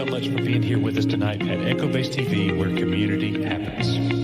so much for being here with us tonight at Echo Base TV, where community happens.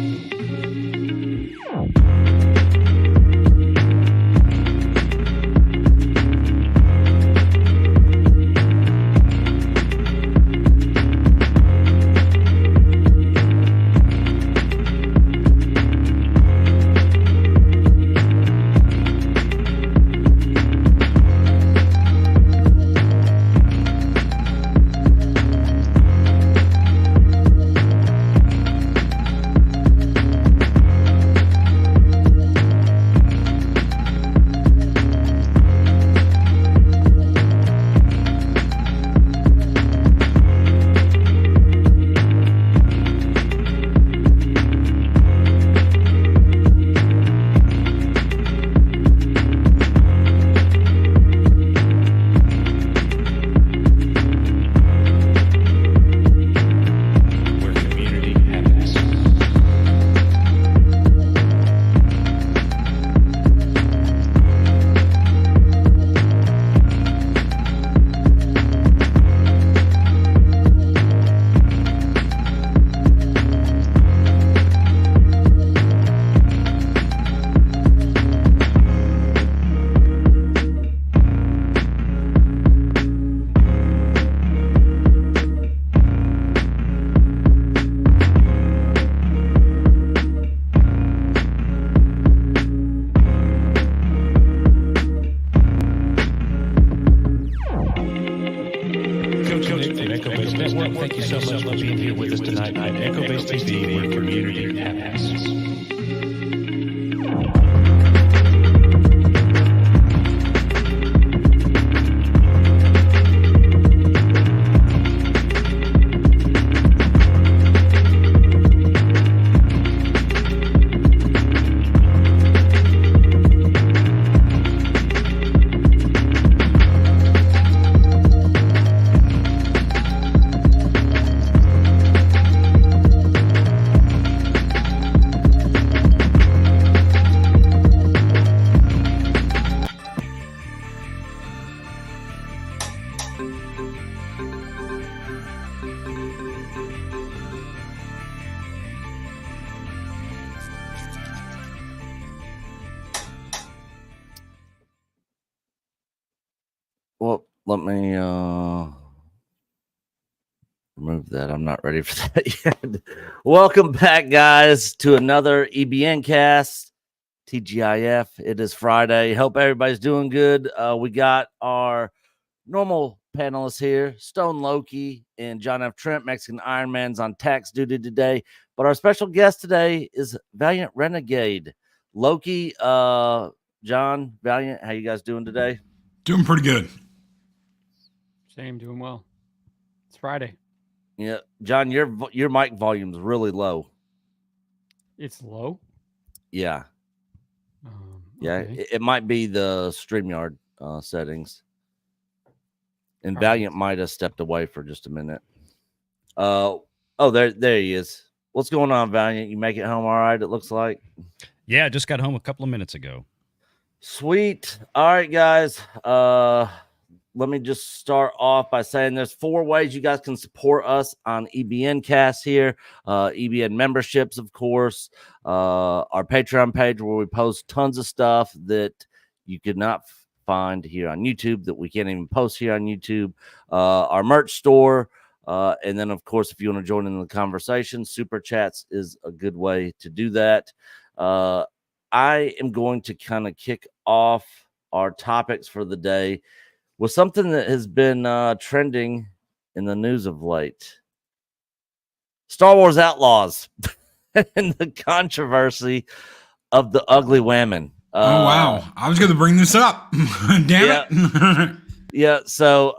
Thank you so much for being here with us tonight at Echo Base TV, where community happens. Well, let me remove that. I'm not ready for that yet. Welcome back, guys, to another EBN cast, TGIF. It is Friday. Hope everybody's doing good. We got our normal panelists here, Stone Loki and John F. Trent, Mexican Ironman's on tax duty today. But our special guest today is Valliant Renegade. Loki, John, Valliant, how you guys doing today? Doing pretty good. Same, doing well. It's Friday. Yeah, John, your mic volume is really low. It's low? Yeah. Yeah, Okay. it might be the StreamYard settings. And Valliant might have stepped away for just a minute. Oh, there he is. What's going on, Valliant? You make it home all right, it looks like? Yeah, I just got home a couple of minutes ago. Sweet. All right, guys. Let me just start off by saying there's 4 ways you guys can support us on EBN Cast here. EBN memberships, of course. Our Patreon page where we post tons of stuff that you could not find here on YouTube, that we can't even post here on YouTube. Our merch store. And then, of course, if you want to join in the conversation, Super Chats is a good way to do that. I am going to kind of kick off our topics for the day with something that has been trending in the news of late. Star Wars Outlaws and the controversy of the ugly women. Oh, wow. I was going to bring this up. Damn it. Yeah, so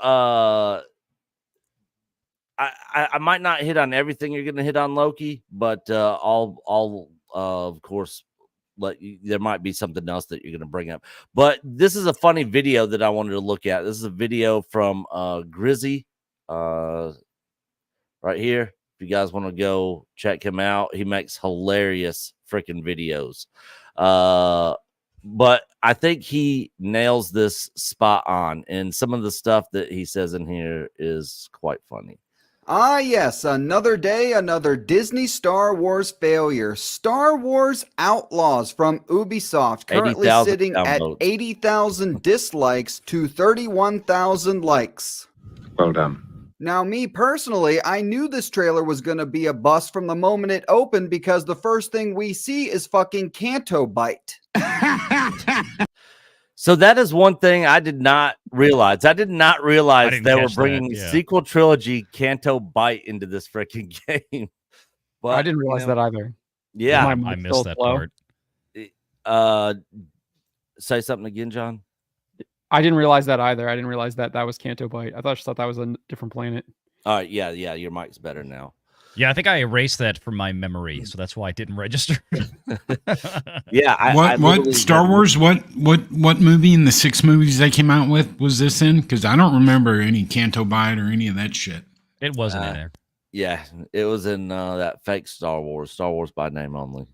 I might not hit on everything you're going to hit on, Loki, but I'll of course, there might be something else that you're going to bring up. But this is a funny video that I wanted to look at. This is a video from Grizzy right here. If you guys want to go check him out, he makes hilarious freaking videos. But I think he nails this spot on, and some of the stuff that he says in here is quite funny. Ah, yes, another day, another Disney Star Wars failure. Star Wars Outlaws from Ubisoft, currently 80,000 sitting at downvotes. 80,000 dislikes to 31,000 likes. Well done. Now, me personally, I knew this trailer was going to be a bust from the moment it opened because the first thing we see is fucking Canto Bite. So that is one thing I did not realize. I did not realize didn't they were catch that, bringing yeah. sequel trilogy Canto Bite into this freaking game. But I didn't realize that either. Yeah, My I mic's missed still that slow. part. Say something again, John. I didn't realize that either. I didn't realize that was Canto Bite. I just thought that was a different planet. All right, yeah, your mic's better now. Yeah, I think I erased that from my memory, so that's why I didn't register. Yeah, I What literally Star had- Wars? What movie in the 6 movies they came out with was this in? Because I don't remember any Canto Bite or any of that shit. It wasn't in there. Yeah, it was in that fake Star Wars by name only.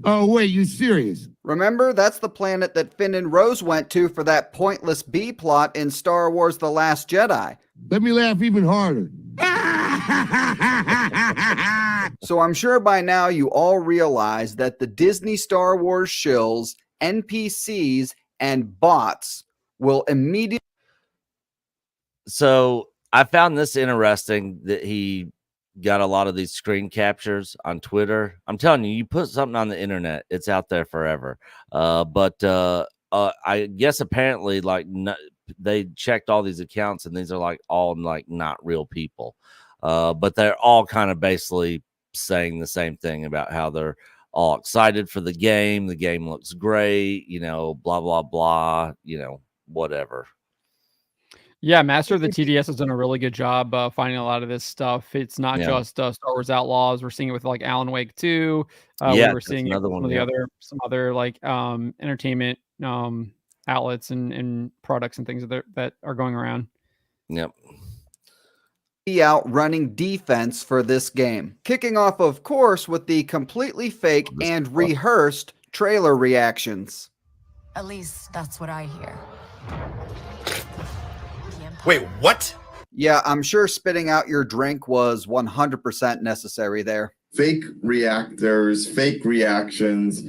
Oh, wait, you serious? Remember, that's the planet that Finn and Rose went to for that pointless B plot in Star Wars The Last Jedi. Let me laugh even harder. So I'm sure by now you all realize that the Disney Star Wars shills, NPCs, and bots will immediately... So I found this interesting that he got a lot of these screen captures on Twitter. I'm telling you, you put something on the internet, it's out there forever. But I guess apparently they checked all these accounts and these are like all like not real people. But they're all kind of basically saying the same thing about how they're all excited for the game. The game looks great, blah, blah, blah, whatever. Yeah, Master of the TDS has done a really good job finding a lot of this stuff. It's not just Star Wars Outlaws. We're seeing it with like Alan Wake 2. We were seeing it with some other like entertainment outlets and products and things that are going around. Yep. be out running defense for this game. Kicking off, of course, with the completely fake and rehearsed trailer reactions. At least that's what I hear. Wait, what? Yeah, I'm sure spitting out your drink was 100% necessary there. Fake reactors, fake reactions.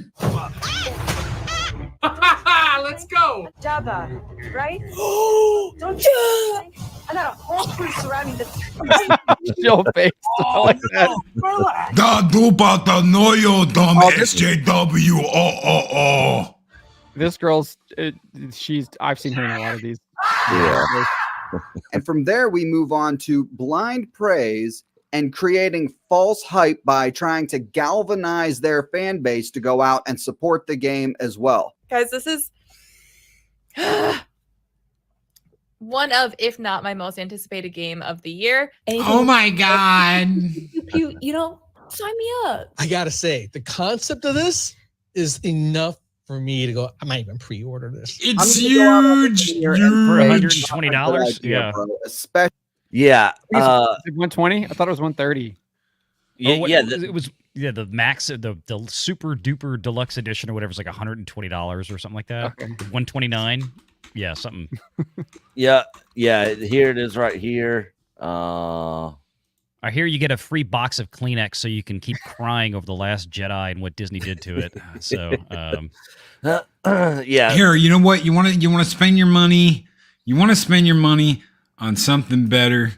Let's go! Jabba, right? Don't you? I got a whole crew surrounding this. Your face. I like that. Da dupa da noyo dum SJW. Oh. This girl's, I've seen her in a lot of these. Yeah. And from there, we move on to blind praise and creating false hype by trying to galvanize their fan base to go out and support the game as well. Guys, this is one of, if not my most anticipated game of the year. Oh my God. You know, sign me up. I gotta say, the concept of this is enough for me to go, I might even pre-order this. It's huge. For $120. Yeah. Especially. Yeah. 120? I thought it was 130. It was the max, the super duper deluxe edition or whatever is like $120 or something like that. Okay. 129. Yeah, something. Yeah. Here it is right here. I hear you get a free box of Kleenex so you can keep crying over The Last Jedi and what Disney did to it. So, yeah. Here, you know what? You want to spend your money. You want to spend your money on something better.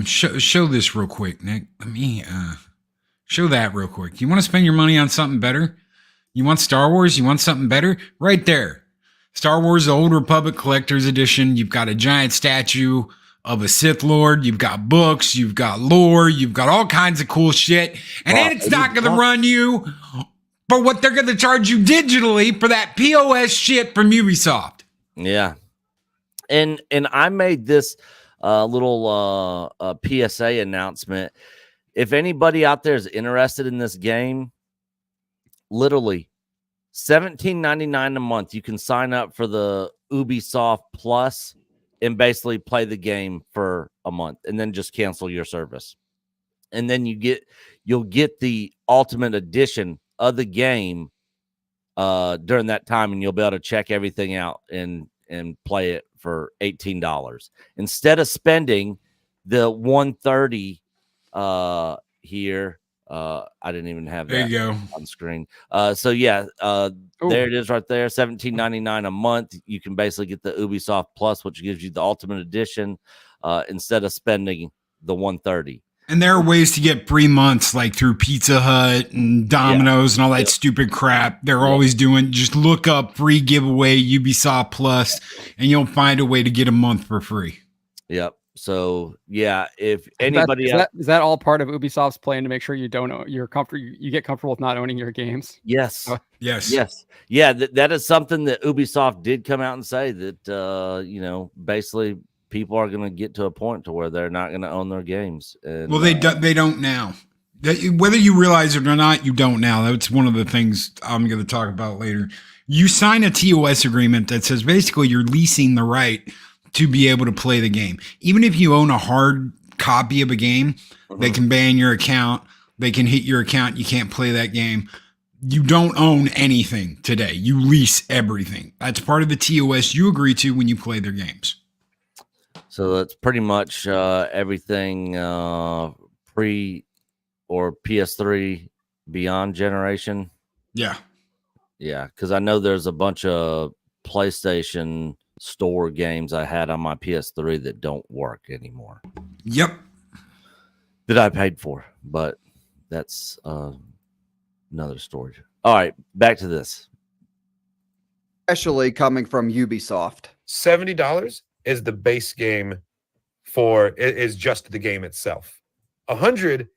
Show this real quick, Nick. Let me show that real quick. You want to spend your money on something better? You want Star Wars? You want something better? Right there. Star Wars: The Old Republic Collector's Edition. You've got a giant statue of a Sith Lord. You've got books. You've got lore. You've got all kinds of cool shit. And then it's not going to run you for what they're going to charge you digitally for that POS shit from Ubisoft. Yeah. And I made this little PSA announcement. If anybody out there is interested in this game, literally $17.99 a month, you can sign up for the Ubisoft Plus and basically play the game for a month and then just cancel your service. And then you'll get the ultimate edition of the game during that time, and you'll be able to check everything out and play it for $18 instead of spending the 130 here. I didn't even have that there you go on screen. So yeah, there it is right there. $17.99 a month. You can basically get the Ubisoft Plus, which gives you the Ultimate Edition, instead of spending the 130. And there are ways to get 3 months, like through Pizza Hut and Domino's and all that stupid crap. They're always doing. Just look up free giveaway Ubisoft Plus, and you'll find a way to get a month for free. Yep. So yeah, if anybody is that all part of Ubisoft's plan to make sure you don't own, you get comfortable with not owning your games? Yes. Yes. Yeah, that is something that Ubisoft did come out and say that basically people are going to get to a point to where they're not going to own their games. And, well, they don't now. Whether you realize it or not, you don't now. That's one of the things I'm going to talk about later. You sign a TOS agreement that says basically you're leasing the right to be able to play the game. Even if you own a hard copy of a game, they can ban your account. They can hit your account. You can't play that game. You don't own anything today. You lease everything. That's part of the TOS you agree to when you play their games. So that's pretty much everything pre or PS3 beyond generation. Yeah. Yeah, because I know there's a bunch of PlayStation Store games I had on my PS3 that don't work anymore. Yep. That I paid for, but that's another story. All right, back to this. Especially coming from Ubisoft. $70 is the base game is just the game itself. $100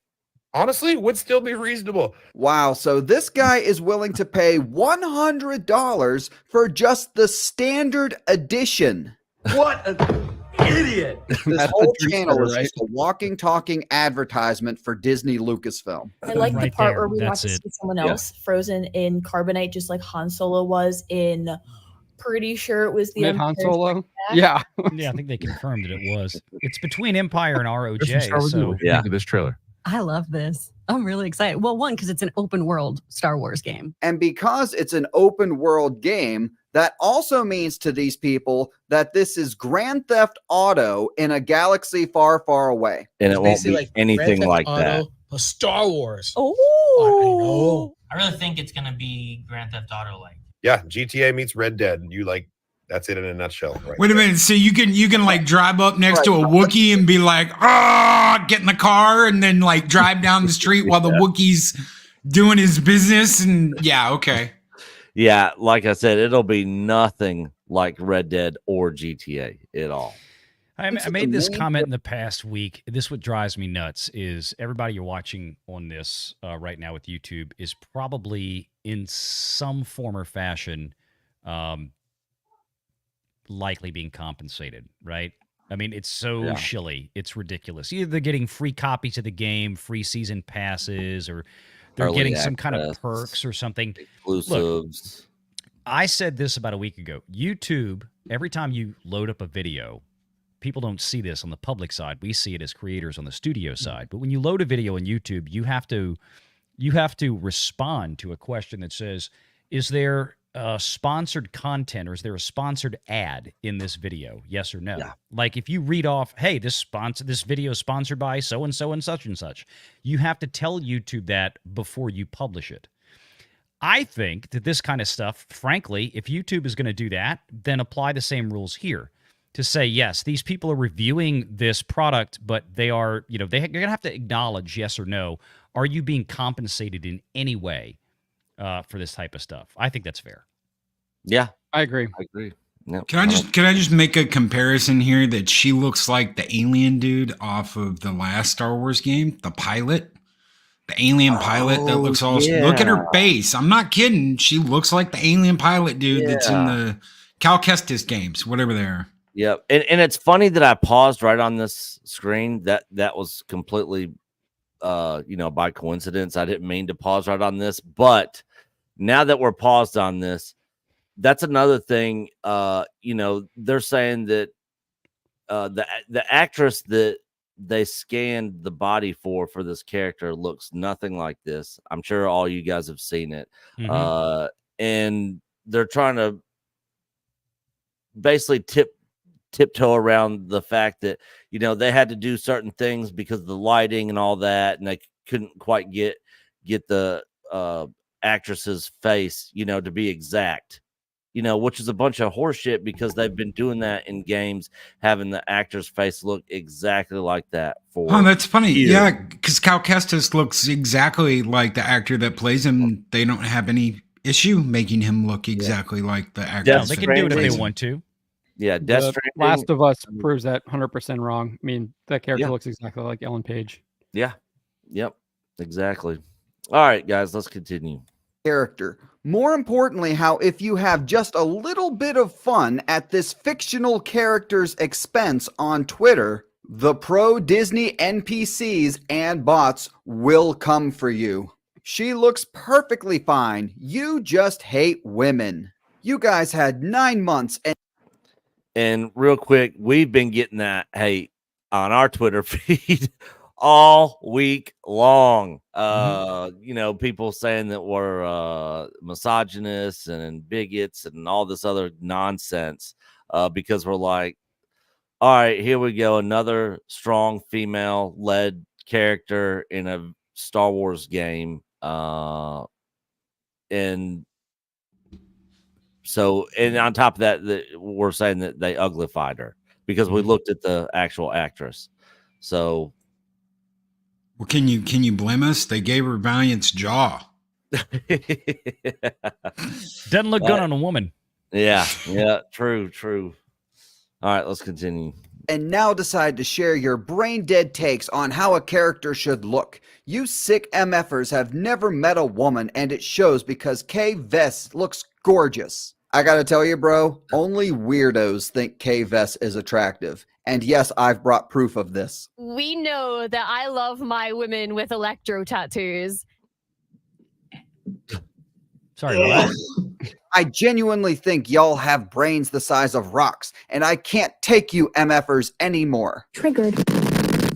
honestly would still be reasonable. Wow, so this guy is willing to pay $100 for just the standard edition. What an idiot. This whole channel is just a walking, talking advertisement for Disney Lucasfilm. I like the part where we want to see someone else frozen in carbonite, just like Han Solo was in. Pretty sure it was the Han Solo. Yeah, I think they confirmed that it was. It's between Empire and ROJ. So yeah, this trailer. I love this. I'm really excited. Well, one, because it's an open world Star Wars game. And because it's an open world game, that also means to these people that this is Grand Theft Auto in a galaxy far, far away. And it won't be anything like that. Star Wars. Oh, I really think it's going to be Grand Theft Auto like. Yeah, GTA meets Red Dead. That's it in a nutshell. Right Wait a minute. So you can like drive up next to a Wookiee and be like, get in the car and then like drive down the street while the Wookiee's doing his business. And okay. Yeah, like I said, it'll be nothing like Red Dead or GTA at all. I made this comment in the past week. This what drives me nuts is everybody you're watching on this right now with YouTube is probably in some form or fashion likely being compensated, right? I mean, it's so shilly. It's ridiculous. Either they're getting free copies of the game, free season passes, or they're getting some kind of perks or something. Exclusives. Look, I said this about a week ago. YouTube, every time you load up a video, people don't see this on the public side. We see it as creators on the studio side. But when you load a video on YouTube, you have to respond to a question that says, is there sponsored content or is there a sponsored ad in this video? Yes or no? Yeah. Like if you read off, hey, this video is sponsored by so-and-so and such and such, you have to tell YouTube that before you publish it. I think that this kind of stuff, frankly, if YouTube is going to do that, then apply the same rules here. To say, yes, these people are reviewing this product, but they are, they're going to have to acknowledge yes or no. Are you being compensated in any way for this type of stuff? I think that's fair. Yeah, I agree. No, Can I just make a comparison here that she looks like the alien dude off of the last Star Wars game, the pilot, the alien pilot that looks all. Look at her face. I'm not kidding. She looks like the alien pilot dude that's in the Cal Kestis games, whatever they are. Yep. And it's funny that I paused right on this screen. That was completely by coincidence. I didn't mean to pause right on this, but now that we're paused on this, that's another thing. They're saying that the actress that they scanned the body for this character looks nothing like this. I'm sure all you guys have seen it. And they're trying to basically tiptoe around the fact that, you know, they had to do certain things because of the lighting and all that, and they couldn't quite get the actress's face, you know, to be exact, you know, which is a bunch of horseshit because they've been doing that in games, having the actor's face look exactly like that for. Oh, that's funny. years. Yeah, because Cal Kestis looks exactly like the actor that plays him. They don't have any issue making him look exactly like the actor. No, they can do it if they want to. Yeah, The Last of Us proves that 100% wrong. I mean, that character looks exactly like Ellen Page. Yeah. Yep. Exactly. All right, guys, let's continue. Character. More importantly, how if you have just a little bit of fun at this fictional character's expense on Twitter, the pro Disney NPCs and bots will come for you. She looks perfectly fine. You just hate women. You guys had 9 months And real quick, we've been getting that hate on our Twitter feed all week long. You know, people saying that we're misogynists and bigots and all this other nonsense because we're like, all right, here we go, another strong female led character in a Star Wars game. And so, and on top of that, we're saying that they uglified her because we looked at the actual actress. So, well, can you blame us? They gave her Valiant's jaw. Doesn't look good on a woman. Yeah, true. All right, let's continue. And now decide to share your brain dead takes on how a character should look. You sick MFers have never met a woman, and it shows because Kay Vess looks gorgeous. I gotta tell you, bro, only weirdos think Kay Vess is attractive. And yes, I've brought proof of this. We know that I love my women with electro tattoos. Sorry, what? I genuinely think y'all have brains the size of rocks, and I can't take you MFers anymore. Triggered.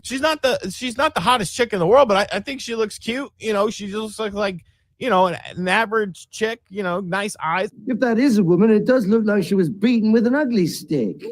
She's not the hottest chick in the world, but I think she looks cute. You know, she just looks like, you know, an average chick, you know, nice eyes. If that is a woman, it does look like she was beaten with an ugly stick.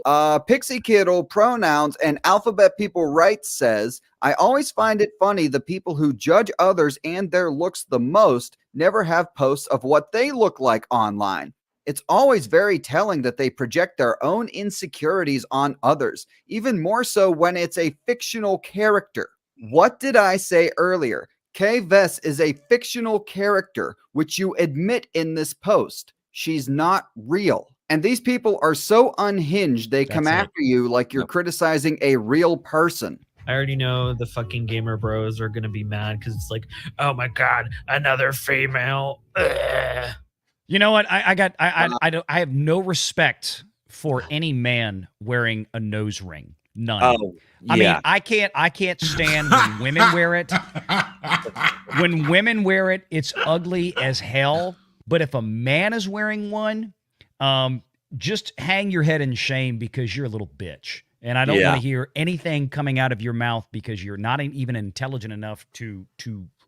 Pixie Kiddle Pronouns and Alphabet People Rights says, I always find it funny the people who judge others and their looks the most never have posts of what they look like online. It's always very telling that they project their own insecurities on others, even more so when it's a fictional character. What did I say earlier? Kay Vess is a fictional character, which you admit in this post. She's not real. And these people are so unhinged, they come after you like you're criticizing a real person. I already know the fucking gamer bros are gonna be mad because it's like, oh my god, another female. Ugh. You know what? I have no respect for any man wearing a nose ring. None. Oh, I mean, I can't stand when women wear it. When women wear it, it's ugly as hell. But if a man is wearing one, just hang your head in shame because you're a little bitch. And I don't want to hear anything coming out of your mouth because you're not even intelligent enough to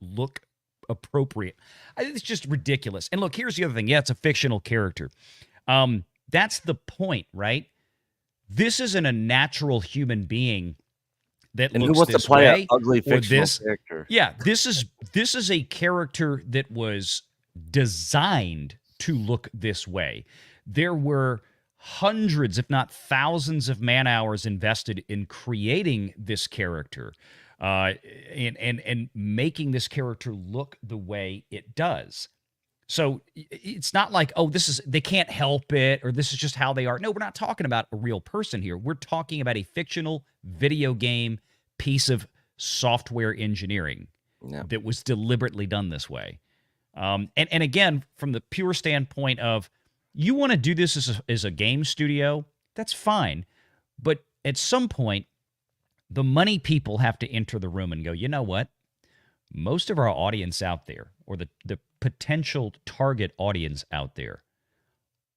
look appropriate. It's just ridiculous. And look, here's the other thing. Yeah, it's a fictional character. That's the point, right? This isn't a natural human being that and looks who wants this to play way. an ugly fictional this character? Yeah, this is a character that was designed to look this way. There were hundreds, if not thousands, of man hours invested in creating this character, and making this character look the way it does. So it's not like, oh, they can't help it, or this is just how they are. No, we're not talking about a real person here. We're talking about a fictional video game piece of software engineering that was deliberately done this way. And again, from the pure standpoint of, you want to do this as a game studio, that's fine. But at some point, the money people have to enter the room and go, you know what? Most of our audience out there, or the potential target audience out there,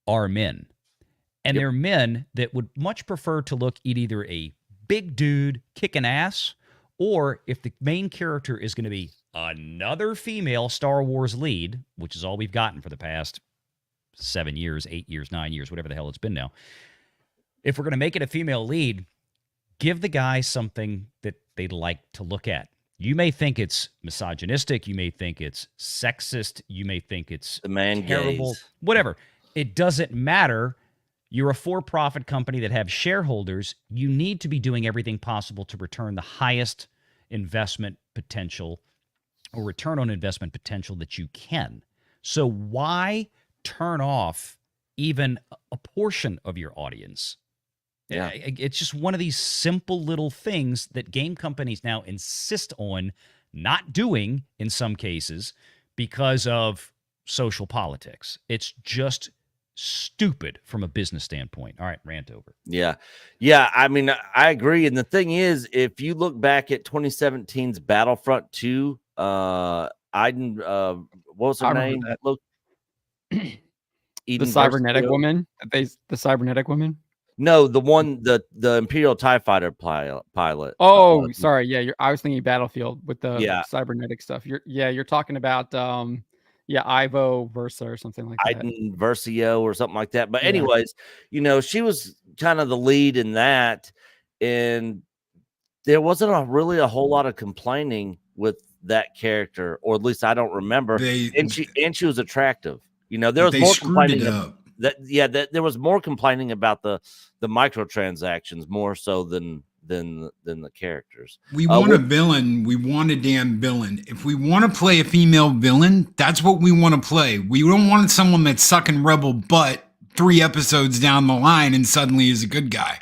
are men. And they're men that would much prefer to look at either a big dude kicking ass, or if the main character is going to be another female Star Wars lead, which is all we've gotten for the past 7 years, 8 years, 9 years, whatever the hell it's been now, if we're going to make it a female lead, give the guy something that they'd like to look at. You may think it's misogynistic. You may think it's sexist. You may think it's the man terrible. gaze. Whatever. It doesn't matter. You're a for-profit company that have shareholders. You need to be doing everything possible to return the highest investment potential or return on investment potential that you can. So why turn off even a portion of your audience? Yeah. It's just one of these simple little things that game companies now insist on not doing in some cases because of social politics. It's just stupid from a business standpoint. All right, rant over. Yeah. Yeah. I mean, I agree. And the thing is, if you look back at 2017's Battlefront 2, Iden, what was her name? Look, the cybernetic woman. The cybernetic woman. No, the one, the Imperial TIE Fighter pilot. Oh, sorry. Yeah, I was thinking Battlefield with the cybernetic stuff. You're talking about Ivo Versa or something like that. Iden Versio or something like that. But anyways, you know, she was kind of the lead in that, and there wasn't really a whole lot of complaining with that character, or at least I don't remember. And she was attractive. You know, there was more complaining there was more complaining about the microtransactions more so than the characters. We want a villain. We want a damn villain. If we want to play a female villain, that's what we want to play. We don't want someone that's sucking rebel butt 3 episodes down the line and suddenly is a good guy.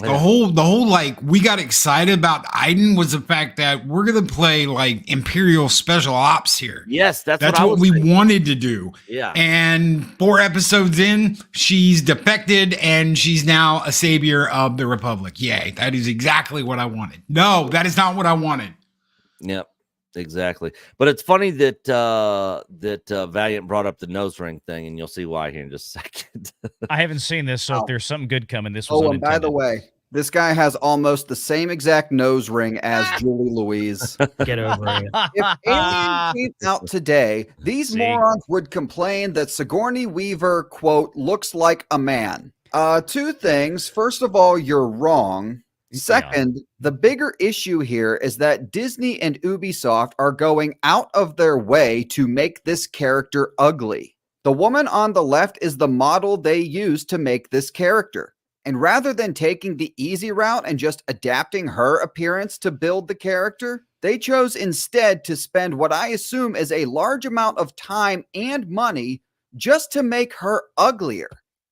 The whole like we got excited about Iden was the fact that we're gonna play like Imperial Special Ops here. Yes, that's what we wanted to do. Yeah. And 4 episodes in, she's defected and she's now a savior of the Republic. Yay, that is exactly what I wanted. No, that is not what I wanted. Yep. Exactly. But it's funny that Valliant brought up the nose ring thing, and you'll see why here in just a second. I haven't seen this, so if there's something good coming, this was and by the way, this guy has almost the same exact nose ring as Julie Louise. Get over it. If Alien came out today, these morons would complain that Sigourney Weaver, quote, looks like a man. 2 things. First of all, you're wrong. Second, the bigger issue here is that Disney and Ubisoft are going out of their way to make this character ugly. The woman on the left is the model they use to make this character. And rather than taking the easy route and just adapting her appearance to build the character, they chose instead to spend what I assume is a large amount of time and money just to make her uglier.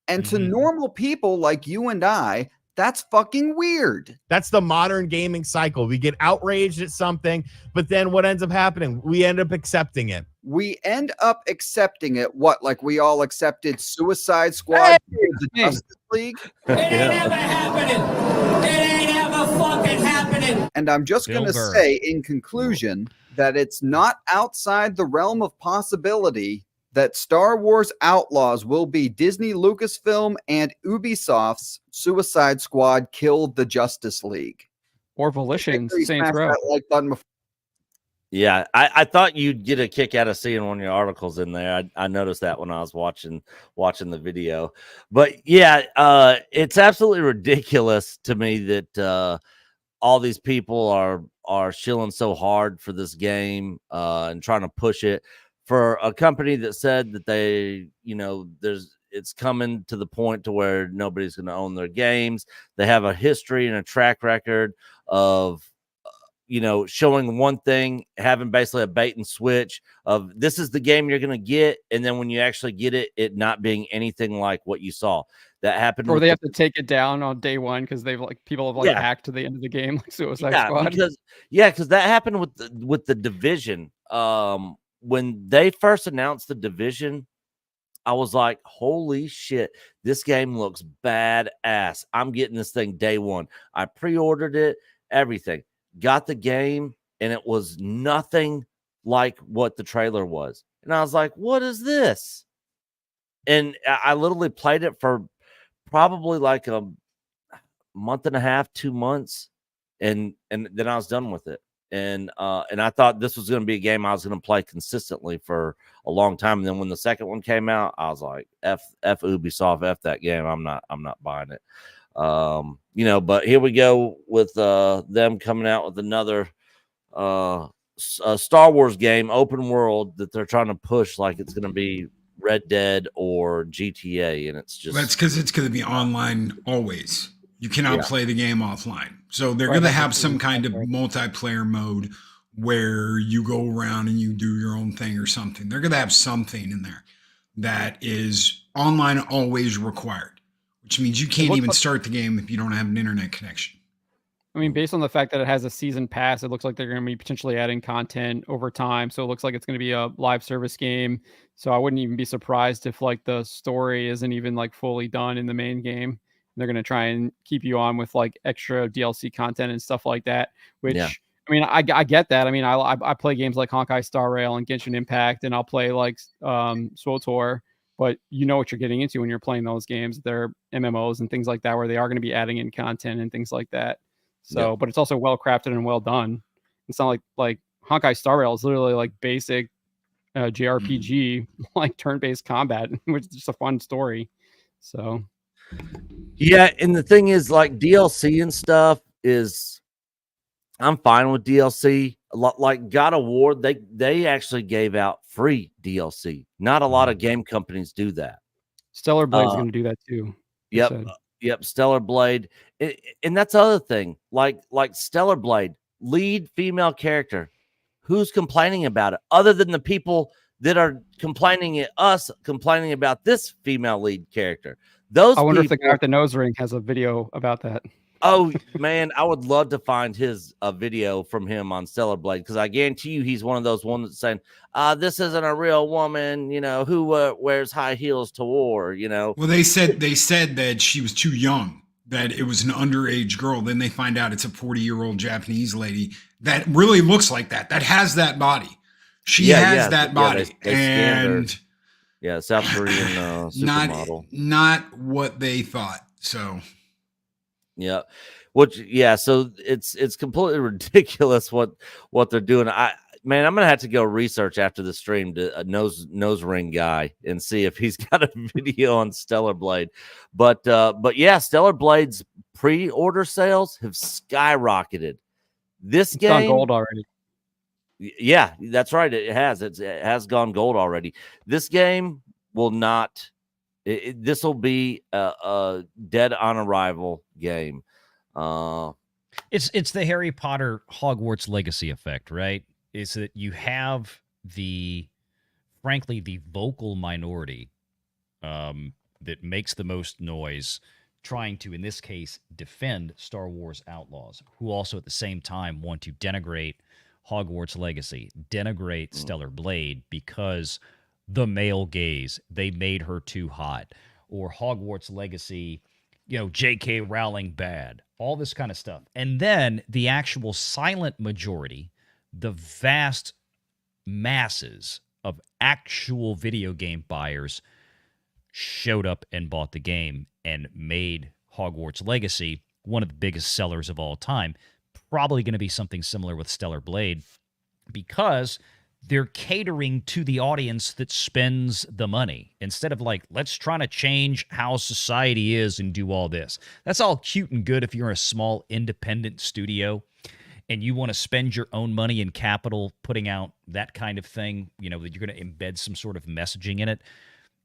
And to normal people like you and I, that's fucking weird. That's the modern gaming cycle. We get outraged at something, but then what ends up happening? We end up accepting it. We end up accepting it. What, like we all accepted Suicide Squad, the Justice League? It ain't ever happening. It ain't ever fucking happening. And I'm just going to say in conclusion that it's not outside the realm of possibility that Star Wars Outlaws will be Disney, Lucasfilm, and Ubisoft's Suicide Squad killed the Justice League. Or Volition, Saints Row. Yeah, I thought you'd get a kick out of seeing one of your articles in there. I noticed that when I was watching the video. But yeah, it's absolutely ridiculous to me that all these people are shilling so hard for this game and trying to push it. For a company that said that they, you know, it's coming to the point to where nobody's going to own their games. They have a history and a track record of, you know, showing one thing, having basically a bait and switch of this is the game you're going to get. And then when you actually get it, it not being anything like what you saw. That happened. Or they have to take it down on day one because people have hacked to the end of the game like Suicide Squad. Because that happened with the Division. When they first announced the Division, I was like, holy shit, this game looks badass. I'm getting this thing day one. I pre-ordered it, everything. Got the game, and it was nothing like what the trailer was. And I was like, what is this? And I literally played it for probably like a month and a half, 2 months, and then I was done with it. And I thought this was going to be a game I was going to play consistently for a long time. And then when the second one came out, I was like, F Ubisoft, F that game. I'm not buying it. But here we go with them coming out with another Star Wars game, open world, that they're trying to push like it's going to be Red Dead or GTA, and it's just that's because it's going to be online always. You cannot play the game offline, so they're going to have some kind of multiplayer mode where you go around and you do your own thing or something. They're going to have something in there that is online always required, which means you can't even start the game if you don't have an internet connection. I mean, based on the fact that it has a season pass, it looks like they're going to be potentially adding content over time. So it looks like it's going to be a live service game. So I wouldn't even be surprised if like the story isn't even like fully done in the main game. They're going to try and keep you on with like extra DLC content and stuff like that, which I mean, I get that. I mean, I play games like Honkai Star Rail and Genshin Impact, and I'll play like SWTOR, but you know what you're getting into when you're playing those games. They're MMOs and things like that, where they are going to be adding in content and things like that. So, but it's also well crafted and well done. It's not like Honkai Star Rail is literally like basic JRPG, like turn-based combat, which is just a fun story. So, yeah, and the thing is, like DLC and stuff is, I'm fine with DLC. A lot like God of War, they actually gave out free DLC. Not a lot of game companies do that. Stellar Blade's going to do that too. Yep, Stellar Blade. And that's the other thing. Like Stellar Blade, lead female character. Who's complaining about it? Other than the people that are complaining about this female lead character. I wonder if the guy with the nose ring has a video about that. Oh man, I would love to find a video from him on Stellar Blade, because I guarantee you he's one of those ones that's saying, this isn't a real woman, who wears high heels to war, Well, they said that she was too young, that it was an underage girl. Then they find out it's a 40-year-old Japanese lady that really looks like that has that body. She has that body. And South Korean supermodel. Not what they thought. So yeah, so it's completely ridiculous what they're doing. I'm gonna have to go research after the stream to a nose ring guy and see if he's got a video on Stellar Blade. But yeah, Stellar Blade's pre-order sales have skyrocketed. This game gone gold already. Yeah, that's right. It has gone gold already. This game will not. This will be a dead on arrival game. It's the Harry Potter Hogwarts Legacy effect, right? Is that you have frankly the vocal minority that makes the most noise, trying to, in this case, defend Star Wars Outlaws, who also at the same time want to denigrate Hogwarts Legacy, denigrate Stellar Blade because the male gaze, they made her too hot, or Hogwarts Legacy, J.K. Rowling bad, all this kind of stuff. And then the actual silent majority, the vast masses of actual video game buyers showed up and bought the game and made Hogwarts Legacy one of the biggest sellers of all time. Probably going to be something similar with Stellar Blade, because they're catering to the audience that spends the money instead of like, let's try to change how society is and do all this. That's all cute and good if you're a small independent studio and you want to spend your own money and capital putting out that kind of thing, that you're going to embed some sort of messaging in it.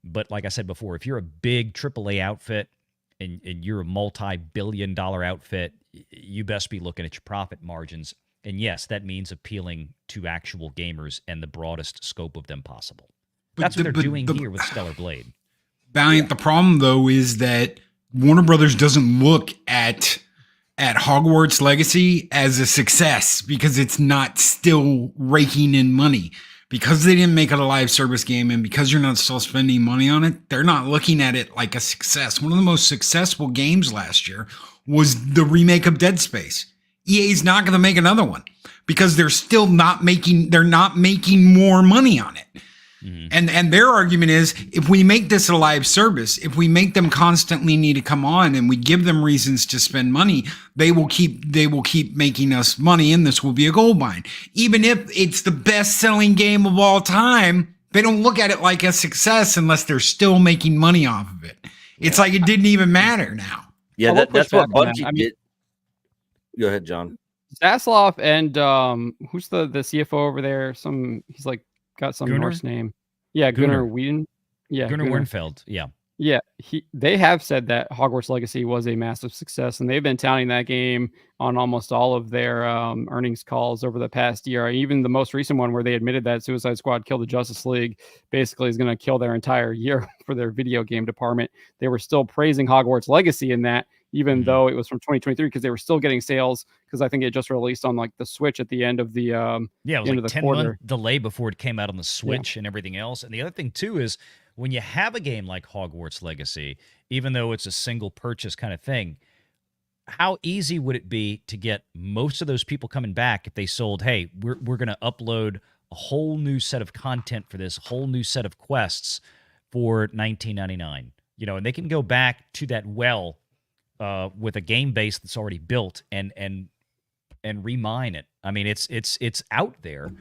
But like I said before, if you're a big AAA outfit and you're a multi-billion-dollar outfit, you best be looking at your profit margins. And yes, that means appealing to actual gamers and the broadest scope of them possible. That's what they're doing here with Stellar Blade. Valiant, the problem, though, is that Warner Brothers doesn't look at Hogwarts Legacy as a success because it's not still raking in money. Because they didn't make it a live service game and because you're not still spending money on it, they're not looking at it like a success. One of the most successful games last year was the remake of Dead Space. EA's not going to make another one because they're not making more money on it. Mm-hmm. And their argument is, if we make this a live service, if we make them constantly need to come on and we give them reasons to spend money, they will keep making us money, and this will be a gold mine. Even if it's the best-selling game of all time, they don't look at it like a success unless they're still making money off of it. It's like it didn't even matter now. Yeah, that's what Bungie I mean, did. Go ahead, John. Zaslav and who's the CFO over there? He's like got some Norse name. Yeah, Gunnar Whedon. Yeah, Gunnar Wernfeld. Yeah. Yeah, they have said that Hogwarts Legacy was a massive success, and they've been touting that game on almost all of their earnings calls over the past year. Even the most recent one where they admitted that Suicide Squad Kill the Justice League basically is going to kill their entire year for their video game department. They were still praising Hogwarts Legacy in that, even though it was from 2023, because they were still getting sales, because I think it just released on like the Switch at the end of the it was like the 10-month delay before it came out on the Switch and everything else. And the other thing too is, when you have a game like Hogwarts Legacy, even though it's a single purchase kind of thing, how easy would it be to get most of those people coming back if they sold, hey, we're going to upload a whole new set of content for this, whole new set of quests for $19.99, and they can go back to that well with a game base that's already built and remine it. I mean, it's out there.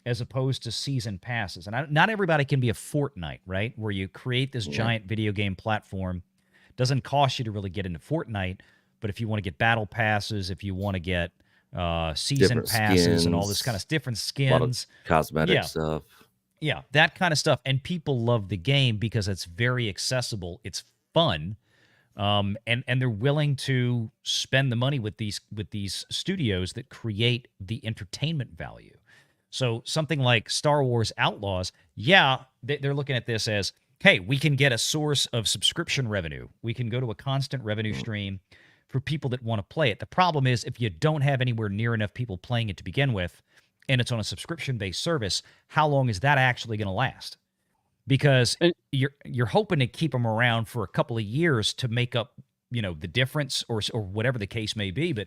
As opposed to season passes. And not everybody can be a Fortnite, right? Where you create this giant video game platform. Doesn't cost you to really get into Fortnite, but if you want to get battle passes, if you want to get season Different passes skins, and all this kind of different a lot of skins. cosmetic stuff. Yeah, that kind of stuff. And people love the game because it's very accessible. It's fun. And they're willing to spend the money with these studios that create the entertainment value. So something like Star Wars Outlaws, they're looking at this as, hey, we can get a source of subscription revenue. We can go to a constant revenue stream for people that want to play it. The problem is if you don't have anywhere near enough people playing it to begin with, and it's on a subscription-based service, how long is that actually going to last? Because you're hoping to keep them around for a couple of years to make up, the difference or whatever the case may be. But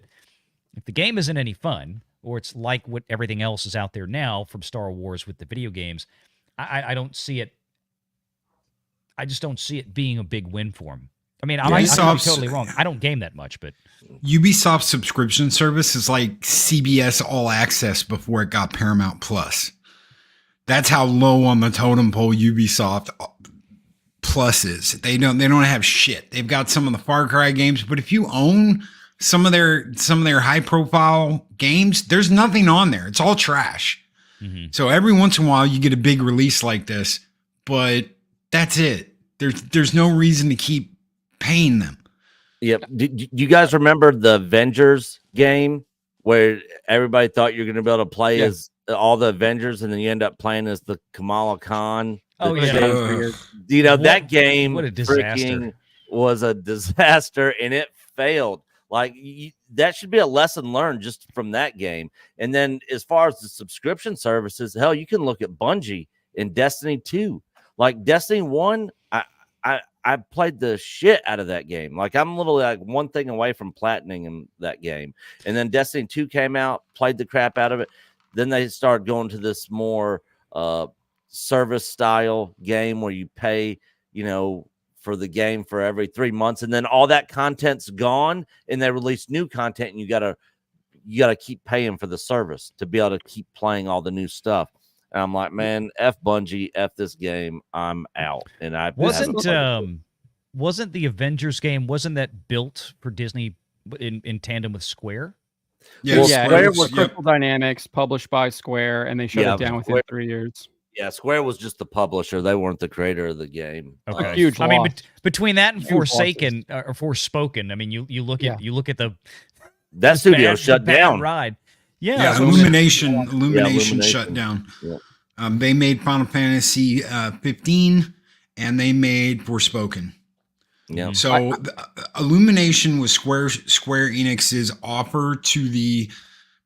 if the game isn't any fun, or it's like what everything else is out there now from Star Wars with the video games, I don't see it. I just don't see it being a big win for them. I mean, I'm totally wrong. I don't game that much, but Ubisoft's subscription service is like CBS All Access before it got Paramount Plus. That's how low on the totem pole Ubisoft Plus is. They don't have shit. They've got some of the Far Cry games, but if you own some of their high profile games, there's nothing on there. It's all trash. Mm-hmm. So every once in a while you get a big release like this, but that's it. There's no reason to keep paying them. Yep. Do you guys remember the Avengers game where everybody thought you're going to be able to play as all the Avengers, and then you end up playing as the Kamala Khan? Oh yeah. That game what a disaster. Was a disaster, and it failed. Like that should be a lesson learned just from that game. And then as far as the subscription services, hell, you can look at Bungie in Destiny 2. Like Destiny 1, I played the shit out of that game. Like I'm literally like one thing away from platining in that game. And then Destiny 2 came out, played the crap out of it. Then they started going to this more service style game where you pay, for the game for every 3 months, and then all that content's gone, and they release new content, and you gotta keep paying for the service to be able to keep playing all the new stuff. And I'm like, man, F Bungie, F this game, I'm out. And I wasn't the Avengers game, wasn't that built for Disney in tandem with Square? Square was Crystal Dynamics, published by Square, and they shut it down within 3 years. Yeah, Square was just the publisher. They weren't the creator of the game. Okay, huge. I mean, between that and Forsaken or Forspoken, I mean, you look at that studio shut down. Ride, Illumination shut down. Yeah. They made Final Fantasy 15, and they made Forspoken. Yeah. So Illumination was Square Enix's offer to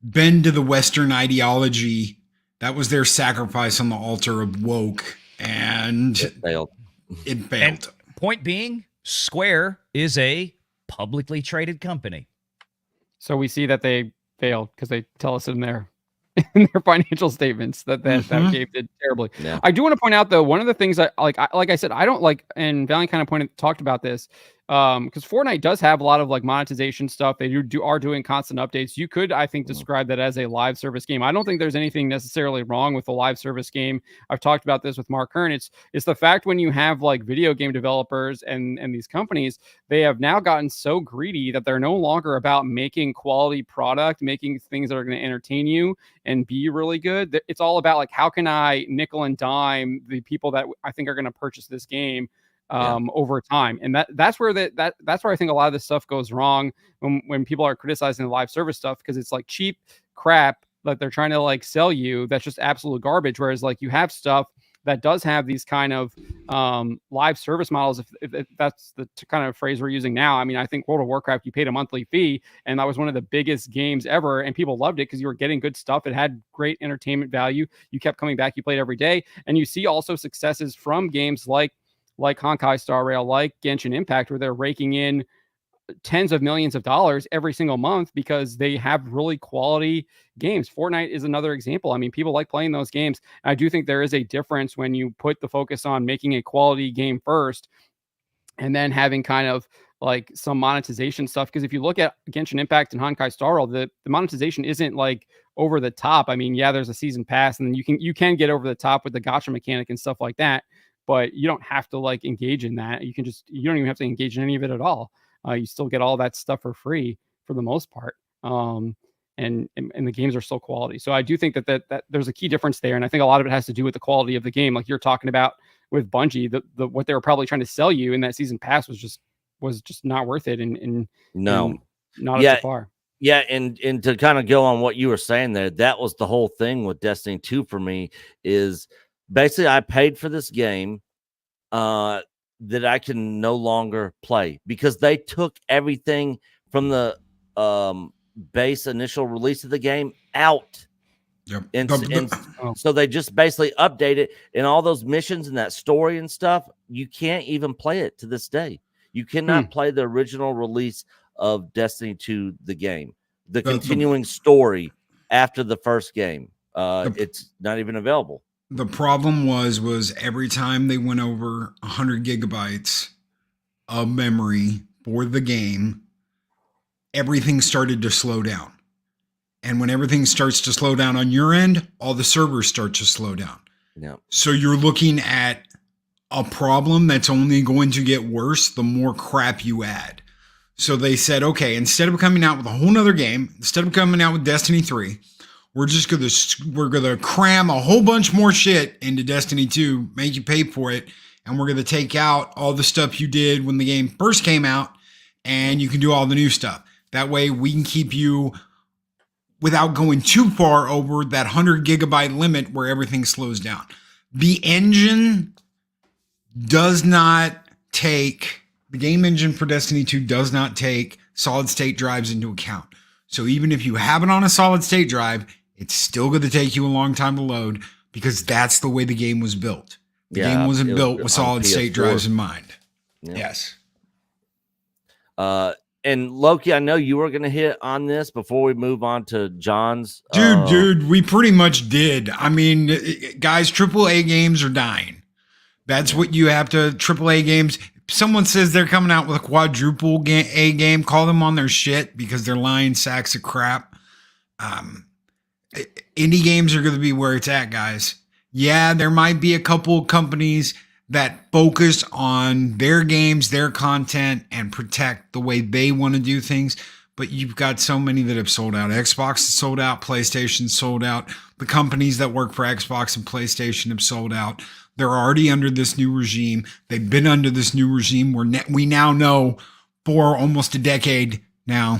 bend to the Western ideology. That was their sacrifice on the altar of woke, and it failed. And point being, Square is a publicly traded company. So we see that they failed because they tell us in their financial statements that game did terribly. Yeah. I do want to point out though, one of the things I said, I don't like, and Valliant kind of talked about this. because Fortnite does have a lot of like monetization stuff. They are doing constant updates. You could, I think, describe that as a live service game. I don't think there's anything necessarily wrong with a live service game. I've talked about this with Mark Kern. It's the fact when you have like video game developers and these companies, they have now gotten so greedy that they're no longer about making quality product, making things that are going to entertain you and be really good. It's all about like, how can I nickel and dime the people that I think are going to purchase this game over time. And that's where that's where I think a lot of this stuff goes wrong when people are criticizing the live service stuff, because it's like cheap crap that they're trying to like sell you that's just absolute garbage. Whereas like you have stuff that does have these kind of live service models, if that's the kind of phrase we're using now. I mean, I think World of Warcraft, you paid a monthly fee, and that was one of the biggest games ever, and people loved it because you were getting good stuff. It had great entertainment value. You kept coming back. You played every day. And you see also successes from games like Honkai Star Rail, like Genshin Impact, where they're raking in tens of millions of dollars every single month because they have really quality games. Fortnite is another example. I mean, people like playing those games. And I do think there is a difference when you put the focus on making a quality game first and then having kind of like some monetization stuff. Because if you look at Genshin Impact and Honkai Star Rail, the monetization isn't like over the top. I mean, yeah, there's a season pass, and then you can get over the top with the gacha mechanic and stuff like that. But you don't have to like engage in that. You don't even have to engage in any of it at all. You still get all that stuff for free for the most part. And the games are still quality. So I do think that there's a key difference there. And I think a lot of it has to do with the quality of the game. Like you're talking about with Bungie, what they were probably trying to sell you in that season pass was just not worth it. And not up to par. Yeah, and to kind of go on what you were saying there, that was the whole thing with Destiny 2 for me is basically I paid for this game that I can no longer play because they took everything from the base initial release of the game out. Yep. And so they just basically update it, and all those missions and that story and stuff, you can't even play it to this day. You cannot play the original release of Destiny 2, the game, the continuing story after the first game. It's not even available. The problem was every time they went over 100 gigabytes of memory for the game, everything started to slow down. And when everything starts to slow down on your end, all the servers start to slow down. Yeah. So you're looking at a problem that's only going to get worse the more crap you add. So they said, okay, instead of coming out with a whole nother game, instead of coming out with Destiny 3, we're gonna cram a whole bunch more shit into Destiny 2, make you pay for it, and we're gonna take out all the stuff you did when the game first came out, and you can do all the new stuff. That way we can keep you without going too far over that 100 gigabyte limit where everything slows down. The engine does not take, the game engine for Destiny 2 does not take solid state drives into account. So even if you have it on a solid state drive, it's still going to take you a long time to load because that's the way the game was built. The game wasn't built with solid state drives in mind. Yeah. Yes. And Loki, I know you were going to hit on this before we move on to John's. Dude, we pretty much did. I mean, guys, AAA games are dying. That's what you have to, AAA games. If someone says they're coming out with a quadruple A game, call them on their shit because they're lying sacks of crap. Indie games are going to be where it's at, guys. Yeah, there might be a couple of companies that focus on their games, their content, and protect the way they want to do things. But you've got so many that have sold out. Xbox is sold out. PlayStation sold out. The companies that work for Xbox and PlayStation have sold out. They're already under this new regime. They've been under this new regime where we now know for almost a decade now.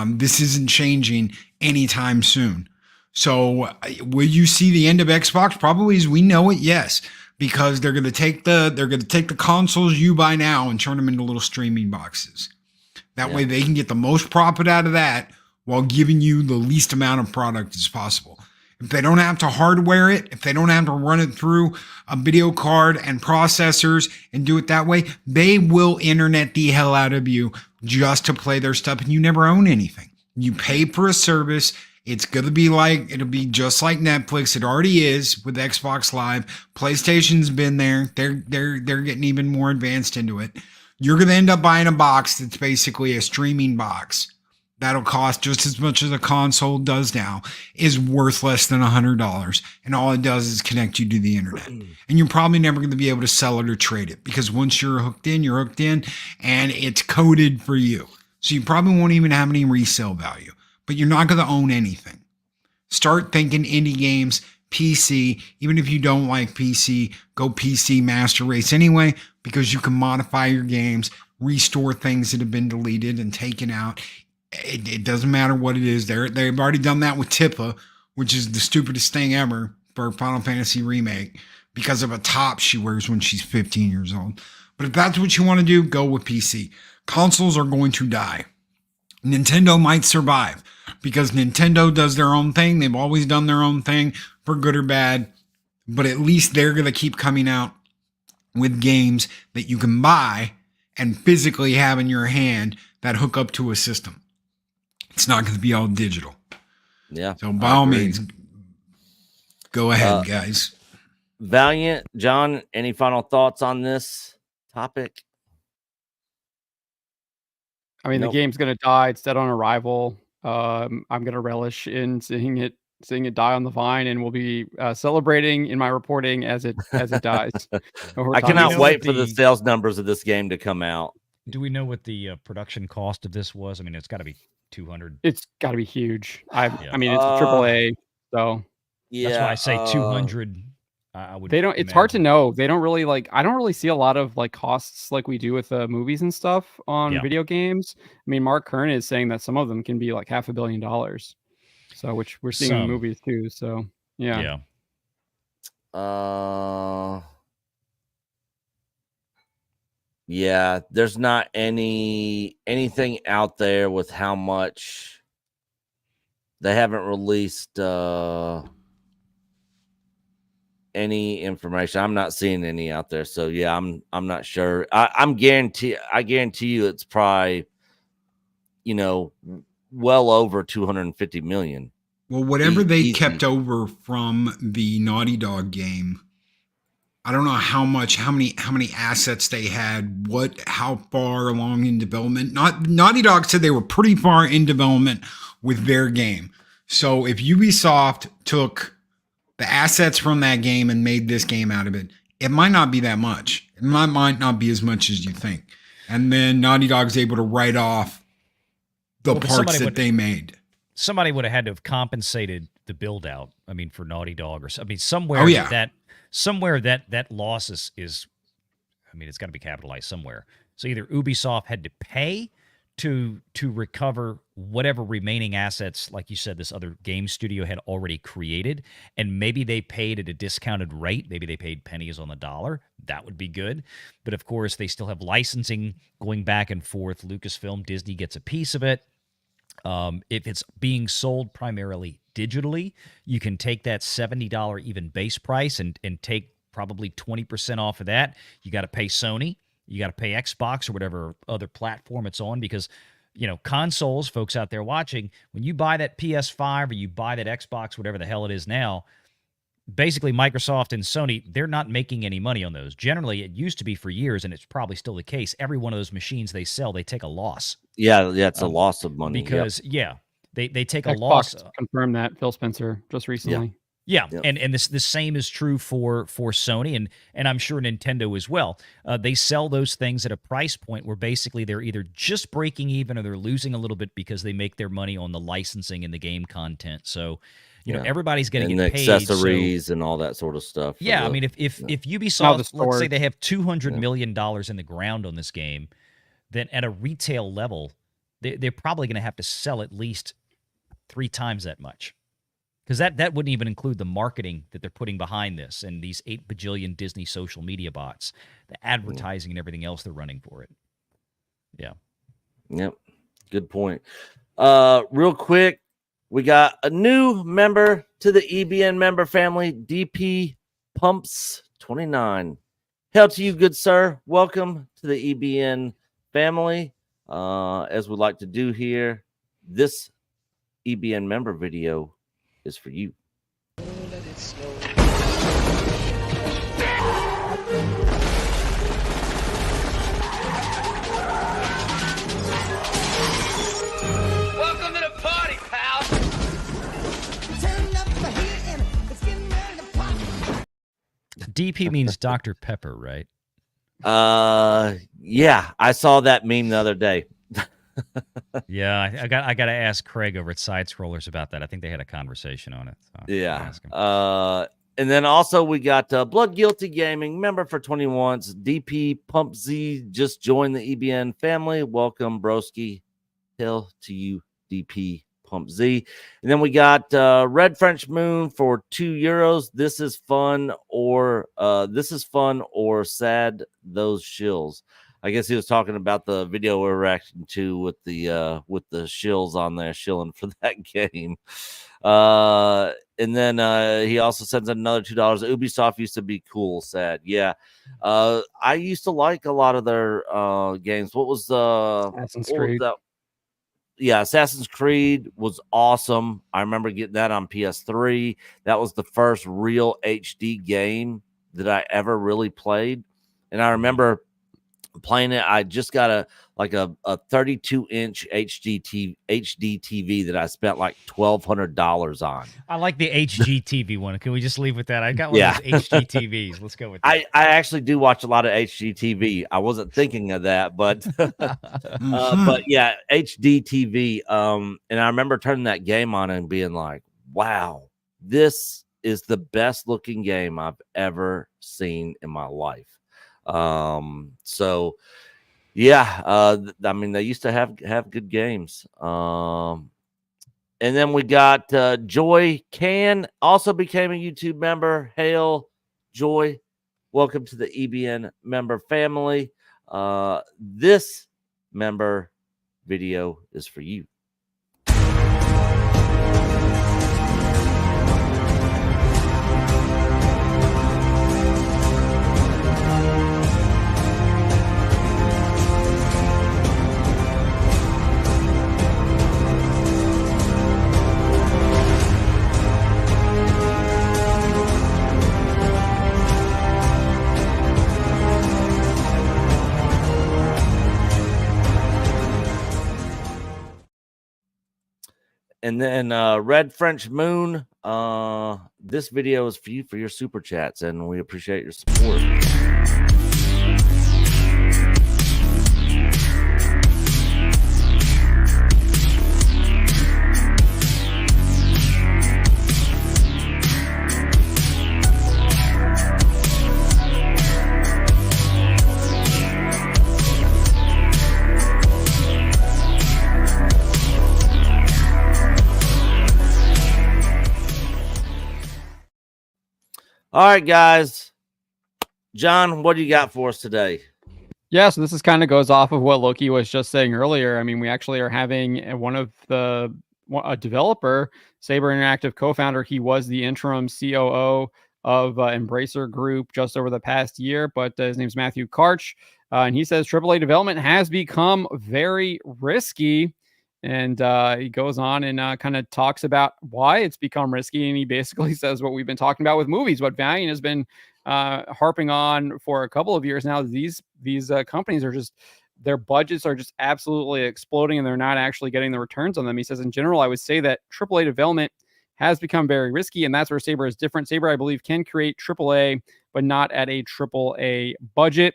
This isn't changing anytime soon. So will you see the end of Xbox? Probably as we know it, yes. Because they're going to take the consoles you buy now and turn them into little streaming boxes. That way they can get the most profit out of that while giving you the least amount of product as possible. If they don't have to hardware it, if they don't have to run it through a video card and processors and do it that way, they will internet the hell out of you just to play their stuff, and you never own anything. You pay for a service. It's going to be it'll be just like Netflix. It already is with Xbox Live. PlayStation's been there. They're getting even more advanced into it. You're going to end up buying a box that's basically a streaming box. That'll cost just as much as a console does now, is worth less than $100. And all it does is connect you to the internet. And you're probably never going to be able to sell it or trade it, because once you're hooked in, and it's coded for you. So you probably won't even have any resale value, but you're not going to own anything. Start thinking indie games, PC. Even if you don't like PC, go PC Master Race anyway, because you can modify your games, restore things that have been deleted and taken out. It doesn't matter what it is. They've already done that with Tippa, which is the stupidest thing ever for Final Fantasy Remake, because of a top she wears when she's 15 years old. But if that's what you want to do, go with PC. Consoles are going to die. Nintendo might survive, because Nintendo does their own thing. They've always done their own thing, for good or bad. But at least they're going to keep coming out with games that you can buy and physically have in your hand that hook up to a system. It's not going to be all digital. Yeah. So by all means, go ahead, guys. Valliant, John, any final thoughts on this topic? I mean, the game's going to die. It's dead on arrival. I'm going to relish in seeing it die on the vine, and we'll be celebrating in my reporting as it dies. I cannot wait for the sales numbers of this game to come out. Do we know what the production cost of this was? I mean, it's got to be 200. It's got to be huge. I mean, it's a AAA, so yeah. That's why I say 200. I would. They don't. It's hard to know. They don't really like. I don't really see a lot of like costs like we do with movies and stuff on video games. I mean, Mark Kern is saying that some of them can be like $500 million. So, which we're seeing in movies too. So, yeah. Yeah, there's not anything out there with how much. They haven't released any information. I'm not seeing any out there. So yeah, I'm not sure. I guarantee you it's probably, well over 250 million. Well, whatever they kept over from the Naughty Dog game, I don't know how many assets they had, how far along in development. Naughty Dog said they were pretty far in development with their game. So if Ubisoft took the assets from that game and made this game out of it, it might not be that much. It might not be as much as you think. And then Naughty Dog's able to write off the parts that they made. Somebody would have had to have compensated the build out. I mean, for Naughty Dog somewhere that loss is I mean, it's got to be capitalized somewhere. So either Ubisoft had to pay to recover whatever remaining assets, like you said, this other game studio had already created, and maybe they paid at a discounted rate. Maybe they paid pennies on the dollar. That would be good. But of course, they still have licensing going back and forth. Lucasfilm, Disney gets a piece of it. If it's being sold primarily digitally, you can take that $70 even base price and take probably 20% off of that. You got to pay Sony. You got to pay Xbox or whatever other platform it's on, because, consoles, folks out there watching, when you buy that PS5 or you buy that Xbox, whatever the hell it is now, basically Microsoft and Sony, they're not making any money on those. Generally, it used to be for years, and it's probably still the case. Every one of those machines they sell, they take a loss. Yeah, it's a loss of money. Because, they take a Xbox loss. Confirmed that, Phil Spencer, just recently. Yeah, and the same is true for Sony and I'm sure Nintendo as well. They sell those things at a price point where basically they're either just breaking even or they're losing a little bit because they make their money on the licensing and the game content. So, everybody's going to get paid. Accessories and all that sort of stuff. Yeah, I mean, if Ubisoft, let's say they have $200 million in the ground on this game, then at a retail level, they're probably going to have to sell at least 3 times that much. Because that wouldn't even include the marketing that they're putting behind this and these 8 bajillion Disney social media bots, the advertising and everything else they're running for it. Yeah. Yep. Good point. Real quick, we got a new member to the EBN member family, DP Pumps 29. Hail to you, good sir. Welcome to the EBN family. As we like to do here, this EBN member video is for you. DP means Dr. Pepper, right? Yeah, I saw that meme the other day. Yeah, I got to ask Craig over at Side Scrollers about that. I think they had a conversation on it. So yeah. And then also we got Blood Guilty Gaming, member for 21. DP Pump Z just joined the EBN family. Welcome, broski. Hail to you, DP Pump Z. And then we got Red French Moon for €2. This is fun or sad. Those shills. I guess he was talking about the video we're reacting to with the shills on there, shilling for that game. And then he also sends another $2. Ubisoft used to be cool, sad. Yeah. I used to like a lot of their games. What was Assassin's Creed? Yeah, Assassin's Creed was awesome. I remember getting that on PS3. That was the first real HD game that I ever really played. And I remember playing it. I just got a 32-inch HD TV that I spent like $1,200 on. I like the HGTV one. Can we just leave with that? I got one of those HD TVs. Let's go with that. I actually do watch a lot of HGTV. I wasn't thinking of that, but but yeah, HDTV. And I remember turning that game on and being like, wow, this is the best looking game I've ever seen in my life. So yeah, I mean, they used to have good games. And then we got Joy Can also became a YouTube member. Hail, Joy. Welcome to the EBN member family. This member video is for you. And then Red French Moon, this video is for you for your super chats, and we appreciate your support. All right, guys. John, what do you got for us today? Yeah, so this is kind of goes off of what Loki was just saying earlier. I mean, we actually are having a developer, Saber Interactive co-founder. He was the interim COO of Embracer Group just over the past year, but his name's Matthew Karch, and he says AAA development has become very risky. And he goes on and kind of talks about why it's become risky. And he basically says what we've been talking about with movies, what Valliant has been harping on for a couple of years now. These companies are just, their budgets are just absolutely exploding and they're not actually getting the returns on them. He says, in general, I would say that AAA development has become very risky. And that's where Saber is different. Saber, I believe, can create AAA, but not at a AAA budget.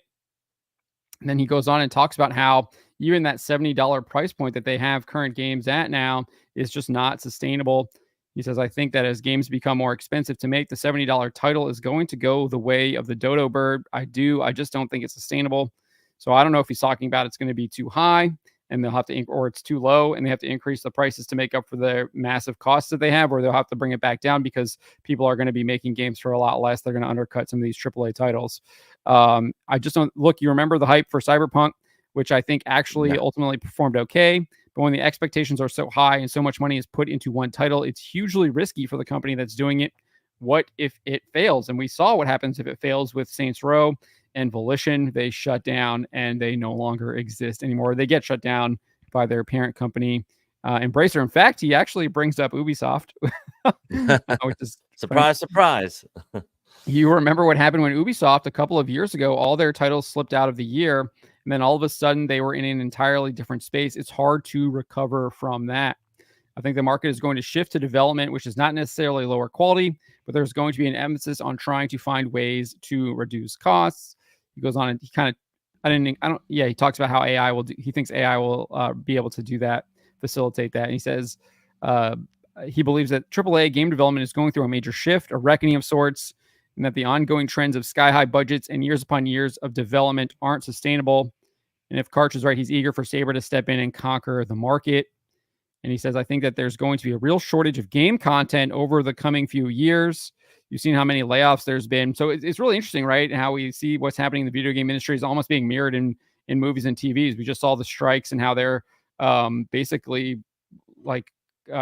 And then he goes on and talks about how even that $70 price point that they have current games at now is just not sustainable. He says, I think that as games become more expensive to make, the $70 title is going to go the way of the dodo bird. I just don't think it's sustainable. So I don't know if he's talking about it's going to be too high and they'll have to, or it's too low and they have to increase the prices to make up for the massive costs that they have, or they'll have to bring it back down because people are going to be making games for a lot less. They're going to undercut some of these AAA titles. I just don't look, you remember the hype for Cyberpunk, which I think actually ultimately performed okay. But when the expectations are so high and so much money is put into one title, it's hugely risky for the company that's doing it. What if it fails? And we saw what happens if it fails with Saints Row and Volition. They shut down and they no longer exist anymore. They get shut down by their parent company, Embracer. In fact, he actually brings up Ubisoft. Which is surprise. You remember what happened when Ubisoft a couple of years ago, all their titles slipped out of the year. And then all of a sudden they were in an entirely different space. It's hard to recover from that. I think the market is going to shift to development, which is not necessarily lower quality, but there's going to be an emphasis on trying to find ways to reduce costs. He goes on and he talks about how he thinks AI will be able to do that, facilitate that. And he says he believes that AAA game development is going through a major shift, a reckoning of sorts, and that the ongoing trends of sky-high budgets and years upon years of development aren't sustainable. And if Karch is right, he's eager for Saber to step in and conquer the market. And he says, I think that there's going to be a real shortage of game content over the coming few years. You've seen how many layoffs there's been. So it's really interesting, right? How we see what's happening in the video game industry is almost being mirrored in movies and TVs. We just saw the strikes and how they're basically like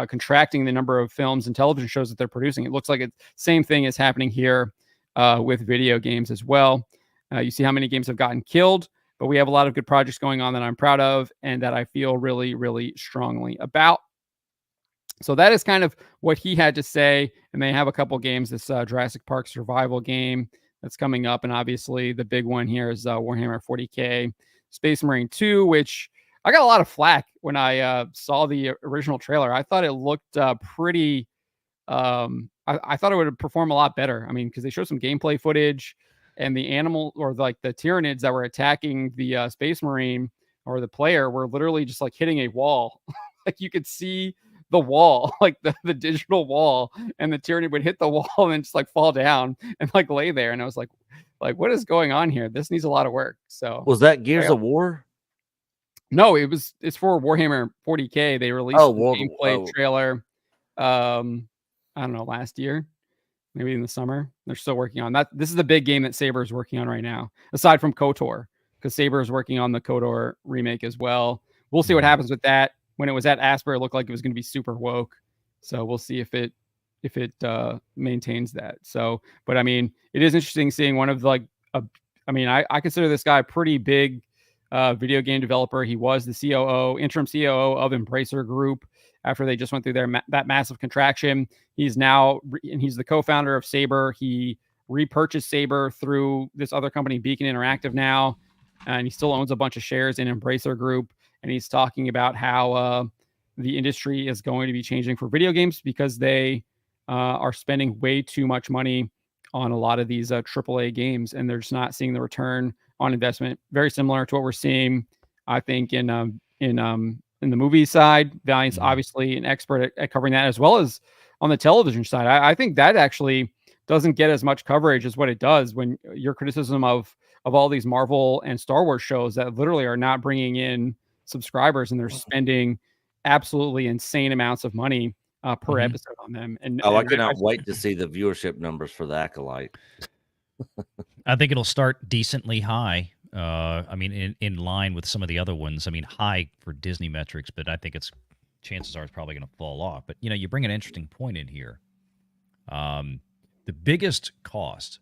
contracting the number of films and television shows that they're producing. It looks like the same thing is happening here with video games as well. You see how many games have gotten killed. But we have a lot of good projects going on that I'm proud of and that I feel really, really strongly about. So that is kind of what he had to say. And they have a couple games, this Jurassic Park survival game that's coming up. And obviously the big one here is Warhammer 40K Space Marine 2, which I got a lot of flack when I saw the original trailer. I thought it looked pretty... I thought it would perform a lot better. I mean, because they showed some gameplay footage. And the animal or like the Tyranids that were attacking the Space Marine or the player were literally just like hitting a wall. Like you could see the wall, like the digital wall, and the Tyranid would hit the wall and then just like fall down and like lay there. And I was like, what is going on here? This needs a lot of work. So was that Gears of War? No, it's for Warhammer 40K. They released the gameplay trailer. I don't know, last year. Maybe in the summer. They're still working on that. This is the big game that Saber is working on right now, aside from KOTOR, because Saber is working on the KOTOR remake as well. We'll see what happens with that. When it was at Asper, it looked like it was going to be super woke. So we'll see if it maintains that. So, but I mean, it is interesting seeing one of I consider this guy a pretty big video game developer. He was the interim COO of Embracer Group after they just went through that massive contraction. He's the co-founder of Saber. He repurchased Saber through this other company, Beacon Interactive now, and he still owns a bunch of shares in Embracer Group. And he's talking about how the industry is going to be changing for video games because they are spending way too much money on a lot of these AAA games, and they're just not seeing the return on investment. Very similar to what we're seeing, I think, in the movie side. Valiant's obviously an expert at covering that, as well as on the television side. I think that actually doesn't get as much coverage as what it does when your criticism of all these Marvel and Star Wars shows that literally are not bringing in subscribers, and they're spending absolutely insane amounts of money per episode on them. I cannot wait to see the viewership numbers for the Acolyte. I think it'll start decently high. I mean, in line with some of the other ones. I mean, high for Disney metrics, but I think chances are it's probably going to fall off. But, you bring an interesting point in here. The biggest cost,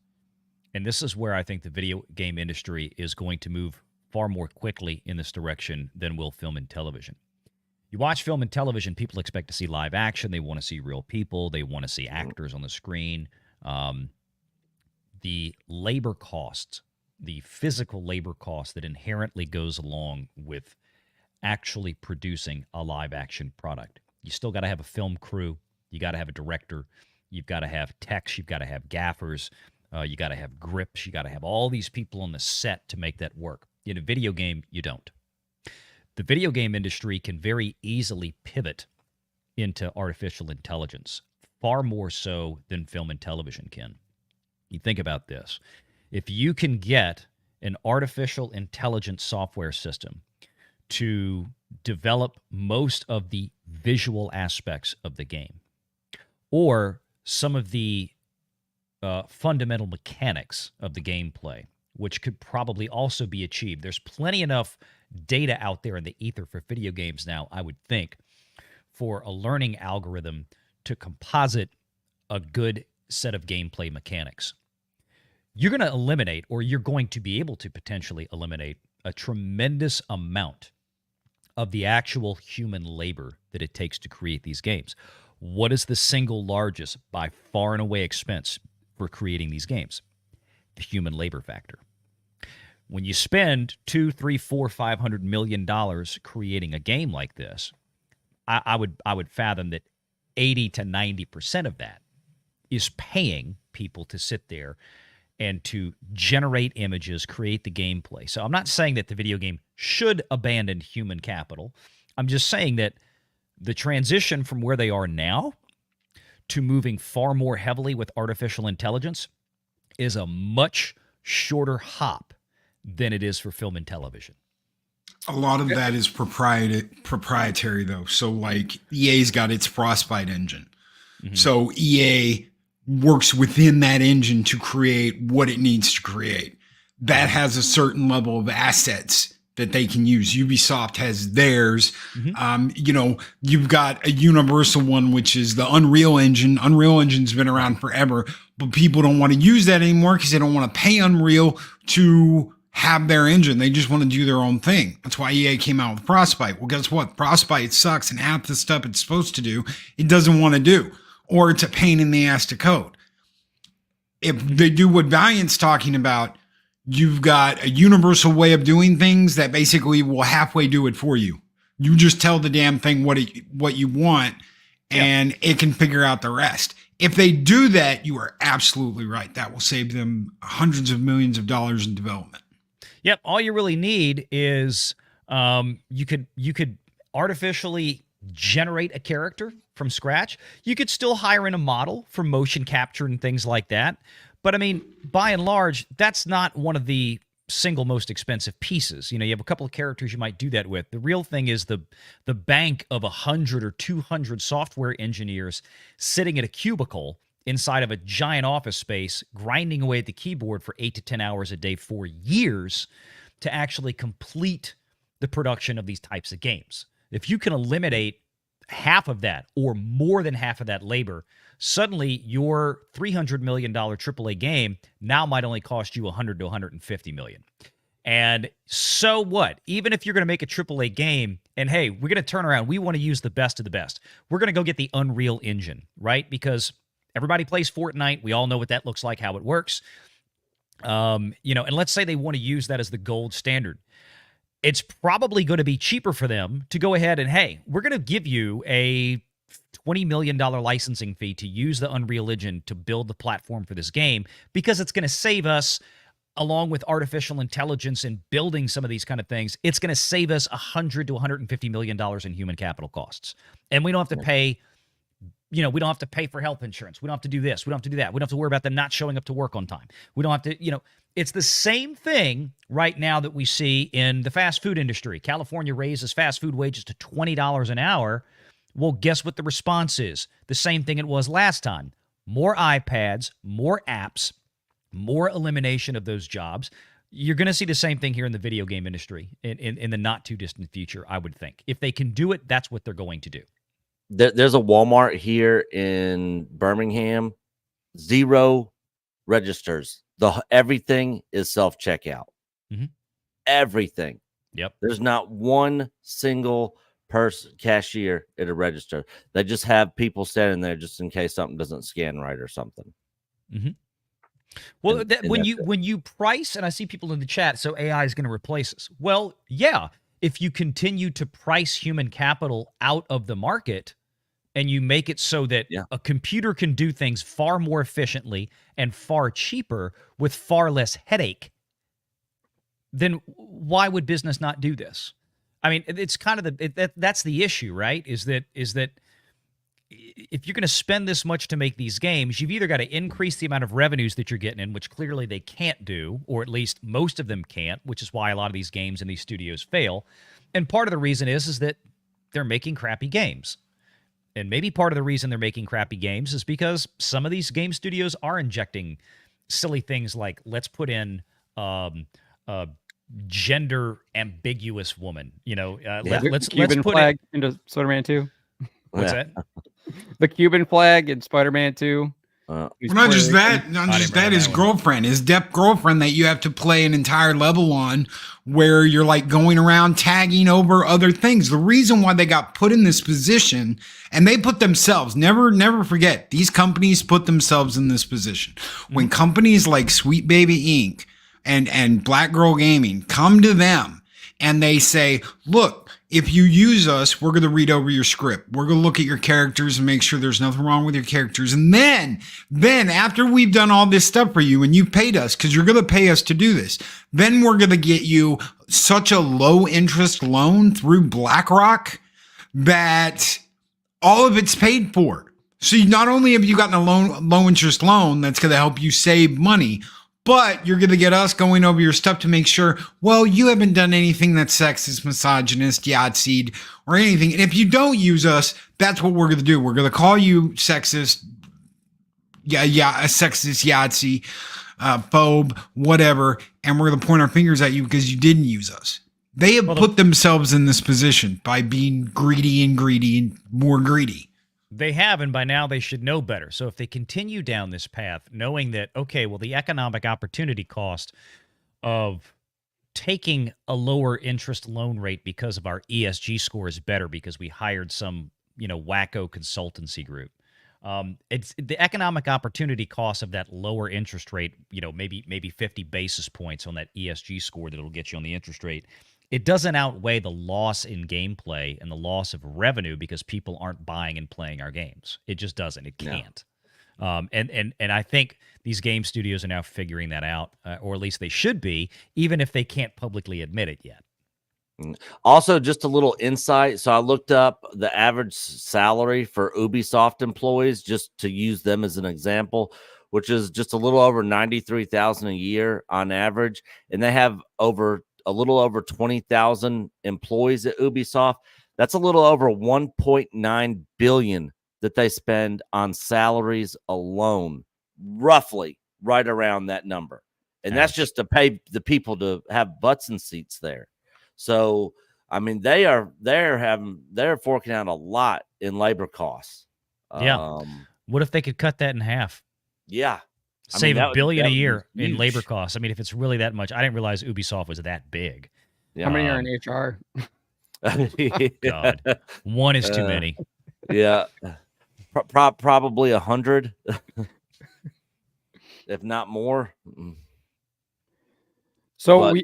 and this is where I think the video game industry is going to move far more quickly in this direction than will film and television. You watch film and television, people expect to see live action. They want to see real people. They want to see actors on the screen. The labor costs, the physical labor cost that inherently goes along with actually producing a live action product. You still got to have a film crew. You got to have a director. You've got to have techs. You've got to have gaffers. You got to have grips. You got to have all these people on the set to make that work. In a video game, you don't. The video game industry can very easily pivot into artificial intelligence, far more so than film and television can. You think about this. If you can get an artificial intelligence software system to develop most of the visual aspects of the game, or some of the fundamental mechanics of the gameplay, which could probably also be achieved. There's plenty enough data out there in the ether for video games now, I would think, for a learning algorithm to composite a good set of gameplay mechanics. You're going to eliminate, or you're going to be able to potentially eliminate, a tremendous amount of the actual human labor that it takes to create these games. What is the single largest, by far and away, expense for creating these games? The human labor factor. When you spend $200, $300, $400, $500 million creating a game like this, I would fathom that 80 to 90% of that is paying people to sit there and to generate images, create the gameplay. So I'm not saying that the video game should abandon human capital. I'm just saying that the transition from where they are now to moving far more heavily with artificial intelligence is a much shorter hop than it is for film and television. A lot of that is proprietary though. So like EA's got its Frostbite engine. So EA works within that engine to create what it needs to create. That has a certain level of assets that they can use. Ubisoft has theirs. You know, you've got a universal one, which is the Unreal Engine. Unreal Engine's been around forever, but people don't want to use that anymore because they don't want to pay Unreal to have their engine. They just want to do their own thing. That's why EA came out with Frostbite. Well, guess what? Frostbite sucks, and half the stuff it's supposed to do, it doesn't want to do, or it's a pain in the ass to code. If they do what Valiant's talking about, you've got a universal way of doing things that basically will halfway do it for you. You just tell the damn thing what you want, and it can figure out the rest. If they do that, you are absolutely right. That will save them hundreds of millions of dollars in development. Yep. All you really need is you could artificially generate a character from scratch. You could still hire in a model for motion capture and things like that. But I mean, by and large, that's not one of the single most expensive pieces. You know, you have a couple of characters you might do that with. The real thing is the bank of 100 or 200 software engineers sitting at a cubicle inside of a giant office space, grinding away at the keyboard for 8 to 10 hours a day for years to actually complete the production of these types of games. If you can eliminate half of that or more than half of that labor, suddenly your $300 million AAA game now might only cost you $100 to $150 million. And so what? Even if you're going to make a AAA game and, hey, we're going to turn around, we want to use the best of the best. We're going to go get the Unreal Engine, right? Because everybody plays Fortnite. We all know what that looks like, how it works. You know, and let's say they want to use that as the gold standard. It's probably going to be cheaper for them to go ahead and, hey, we're going to give you a $20 million licensing fee to use the Unreal Engine to build the platform for this game, because it's going to save us, along with artificial intelligence and building some of these kind of things, it's going to save us $100 to $150 million in human capital costs. And we don't have to pay, you know, we don't have to pay for health insurance. We don't have to do this. We don't have to do that. We don't have to worry about them not showing up to work on time. We don't have to, you know, it's the same thing right now that we see in the fast food industry. California raises fast food wages to $20 an hour. Well, guess what the response is? The same thing it was last time. More iPads, more apps, more elimination of those jobs. You're going to see the same thing here in the video game industry in the not too distant future, I would think. If they can do it, that's what they're going to do. There's a Walmart here in Birmingham, 0 registers. Everything is self-checkout. Everything. Yep. There's not one single person cashier at a register. They just have people standing there just in case something doesn't scan right or something. Well, when you price, and I see people in the chat, so AI is going to replace us. Well, yeah, if you continue to price human capital out of the market and you make it so that a computer can do things far more efficiently and far cheaper with far less headache, then why would business not do this? I mean, it's kind of that's the issue, right? Is that if you're going to spend this much to make these games, you've either got to increase the amount of revenues that you're getting in, which clearly they can't do, or at least most of them can't, which is why a lot of these games and these studios fail. And part of the reason is that they're making crappy games. And maybe part of the reason they're making crappy games is because some of these game studios are injecting silly things like, let's put in gender ambiguous woman, you know, let's Cuban put flag into Spider-Man 2. What's that? The Cuban flag in Spider-Man 2. Well, not just that, his girlfriend, his deaf girlfriend that you have to play an entire level on, where you're like going around tagging over other things. The reason why they got put in this position, and they put themselves, never forget, these companies put themselves in this position. When companies like Sweet Baby Inc. and Black Girl Gaming come to them and they say, look, If you use us, we're going to read over your script. We're going to look at your characters and make sure there's nothing wrong with your characters. And then after we've done all this stuff for you and you've paid us, because you're going to pay us to do this, then we're going to get you such a low interest loan through BlackRock that all of it's paid for. So not only have you gotten a low interest loan that's going to help you save money, but you're going to get us going over your stuff to make sure, well, you haven't done anything that's sexist, misogynist, Yahtzee, or anything. And if you don't use us, that's what we're going to do. We're going to call you sexist, a sexist, Yahtzee, phobe, whatever. And we're going to point our fingers at you because you didn't use us. They have put themselves in this position by being greedy and more greedy. They have, and by now they should know better. So if they continue down this path, knowing that, okay, well, the economic opportunity cost of taking a lower interest loan rate because of our ESG score is better because we hired some, wacko consultancy group. It's the economic opportunity cost of that lower interest rate, maybe 50 basis points on that ESG score that'll get you on the interest rate. It doesn't outweigh the loss in gameplay and the loss of revenue because people aren't buying and playing our games. It just doesn't. It can't. No. And I think these game studios are now figuring that out, or at least they should be, even if they can't publicly admit it yet. Also, just a little insight. So I looked up the average salary for Ubisoft employees, just to use them as an example, which is just a little over $93,000 a year on average, and they have a little over 20,000 employees at Ubisoft. That's a little over 1.9 billion that they spend on salaries alone, roughly right around that number. And that's just to pay the people to have butts and seats there. So, I mean, they're forking out a lot in labor costs. Yeah. What if they could cut that in half? Yeah. Save $1 billion a year in labor costs. I mean, if it's really that much, I didn't realize Ubisoft was that big. How many are in HR? Oh, God. One is too many. Yeah. Probably 100, if not more. So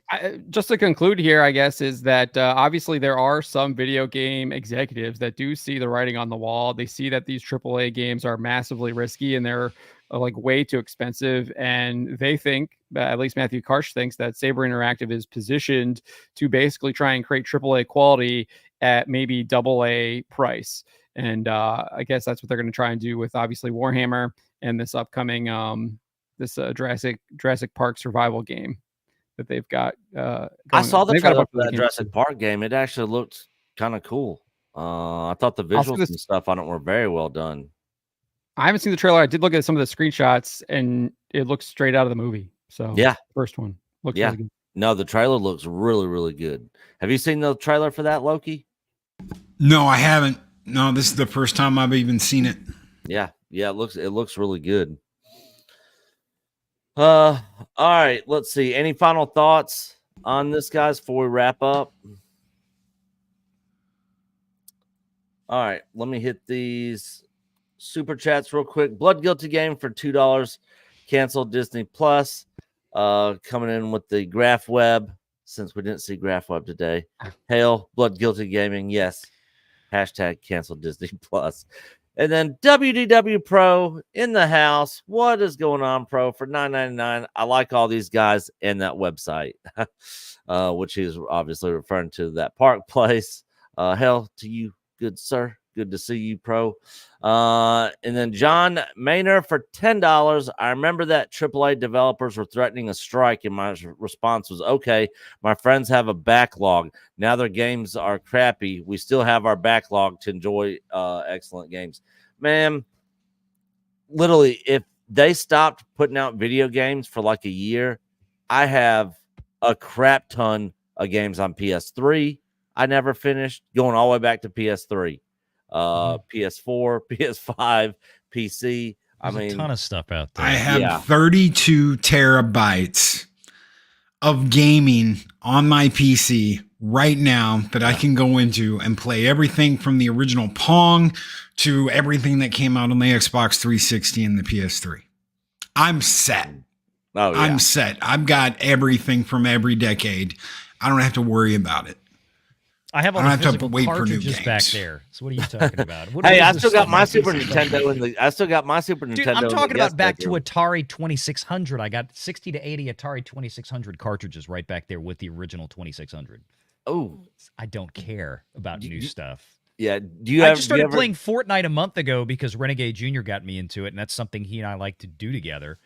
just to conclude here, I guess, is that obviously there are some video game executives that do see the writing on the wall. They see that these AAA games are massively risky and they're like way too expensive. And they think, at least Matthew Karsh thinks, that Saber Interactive is positioned to basically try and create AAA quality at maybe AA price. And I guess that's what they're going to try and do with obviously Warhammer and this upcoming Jurassic Park survival game that they've got. I saw the trailer for that Jurassic Park game. It actually looked kind of cool. I thought the visuals and stuff on it were very well done. I haven't seen the trailer. I did look at some of the screenshots, and it looks straight out of the movie. So yeah, first one looks really good. No, the trailer looks really, really good. Have you seen the trailer for that, Loki? No, I haven't. No, this is the first time I've even seen it. Yeah, it looks really good. All right, let's see. Any final thoughts on this, guys, before we wrap up? All right, let me hit these super chats real quick. Blood Guilty Game for $2. Cancel Disney Plus. Coming in with the Graph Web, since we didn't see Graph Web today. Hail Blood Guilty Gaming, yes. Hashtag cancel Disney Plus. And then WDW Pro in the house. What is going on, Pro? For $9.99. I like all these guys and that website, which he's obviously referring to that park place. Hail to you, good sir. Good to see you, Pro. And then John Maynard for $10. I remember that AAA developers were threatening a strike, and my response was, okay, my friends have a backlog. Now their games are crappy. We still have our backlog to enjoy excellent games. Man, literally, if they stopped putting out video games for like a year, I have a crap ton of games on PS3 I never finished, going all the way back to PS3. PS4, PS5, PC. There's a ton of stuff out there. I have 32 terabytes of gaming on my PC right now that I can go into and play everything from the original Pong to everything that came out on the Xbox 360 and the PS3. I'm set. Oh, yeah. I'm set. I've got everything from every decade. I don't have to worry about it. I have all I don't the have to physical wait for new cartridges back games. there. So what are you talking about? Hey, I still got my Super Nintendo in the. I still got my Super Nintendo. Dude, I'm in the talking about guest back bedroom. to Atari 2600. I got 60 to 80 Atari 2600 cartridges right back there with the original 2600. Oh, I don't care about new stuff. Yeah, do you? I Have, just started you ever, playing Fortnite a month ago because Renegade Jr. got me into it, and that's something he and I like to do together.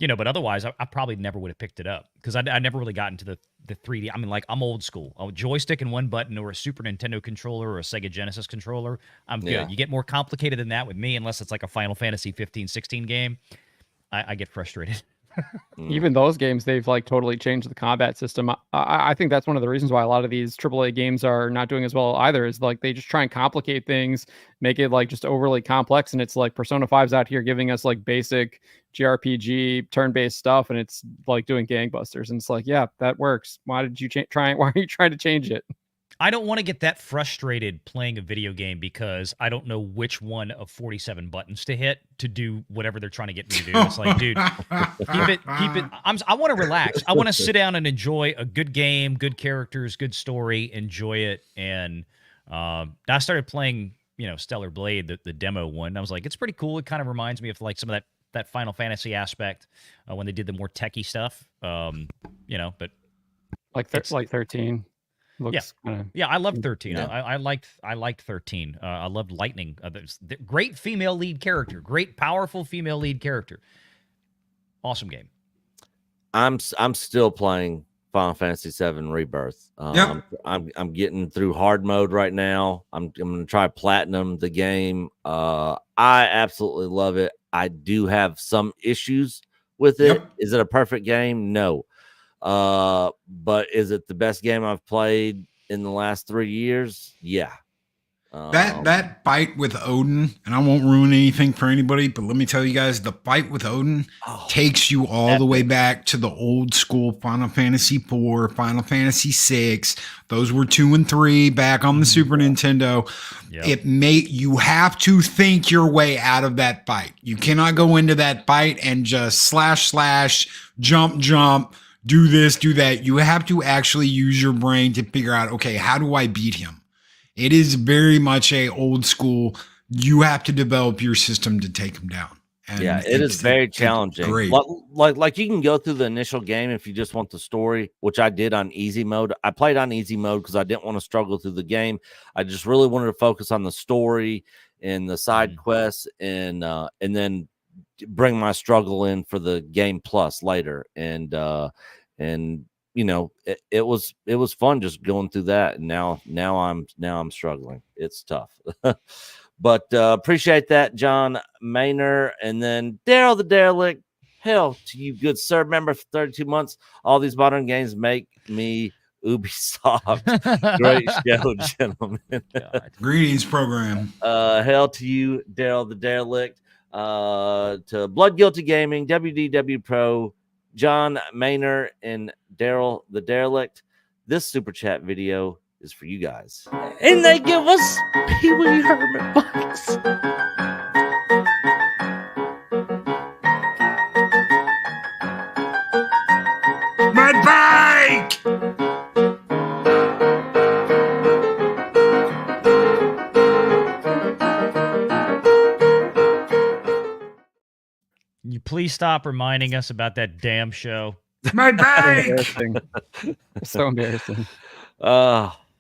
You know, but otherwise, I probably never would have picked it up because I never really got into the 3D. I mean, like, I'm old school. A joystick and one button, or a Super Nintendo controller, or a Sega Genesis controller. I'm good. Yeah. You get more complicated than that with me, unless it's like a Final Fantasy 15, 16 game. I get frustrated. Even those games, they've like totally changed the combat system. I think that's one of the reasons why a lot of these AAA games are not doing as well either, is like they just try and complicate things, make it like just overly complex. And it's like Persona 5's out here giving us like basic JRPG turn-based stuff, and it's like doing gangbusters. And it's like, yeah, that works. Why did you why are you trying to change it? I don't want to get that frustrated playing a video game because I don't know which one of 47 buttons to hit to do whatever they're trying to get me to do. It's like, dude, keep it. I want to relax. I want to sit down and enjoy a good game, good characters, good story, enjoy it. And I started playing, Stellar Blade, the demo one. I was like, it's pretty cool. It kind of reminds me of like some of that Final Fantasy aspect when they did the more techie stuff. But like 13. Looks I loved 13. Yeah. I liked 13. I loved Lightning. Great female lead character. Great powerful female lead character. Awesome game. I'm still playing Final Fantasy VII Rebirth. I'm getting through hard mode right now. I'm going to try platinum the game. I absolutely love it. I do have some issues with it. Is it a perfect game? No. But is it the best game I've played in the last 3 years? Yeah. That fight with Odin, and I won't ruin anything for anybody, but let me tell you guys, the fight with Odin takes you all the way back to the old school Final Fantasy IV, Final Fantasy VI. Those were 2 and 3 back on the Super Nintendo. Yep. You have to think your way out of that fight. You cannot go into that fight and just slash, jump, do this, do that. You have to actually use your brain to figure out, okay, how do I beat him? It is very much a old school. You have to develop your system to take him down. And it is very challenging. Great. Like you can go through the initial game if you just want the story, which I did on easy mode. I played on easy mode because I didn't want to struggle through the game. I just really wanted to focus on the story and the side quests, and then bring my struggle in for the game plus later. And it was fun just going through that. And now I'm struggling. It's tough. But appreciate that, John Maynard. And then Daryl the Derelict. Hell to you, good sir. Member for 32 months. All these modern games make me Ubisoft. Great show, gentlemen. Greetings, program. Hell to you, Daryl the Derelict. To Blood Guilty Gaming, WDW Pro, John Maynard, and Daryl the Derelict. This super chat video is for you guys. And they give us Pee Wee Herman bucks. My bike! You please stop reminding us about that damn show. My bike! So embarrassing.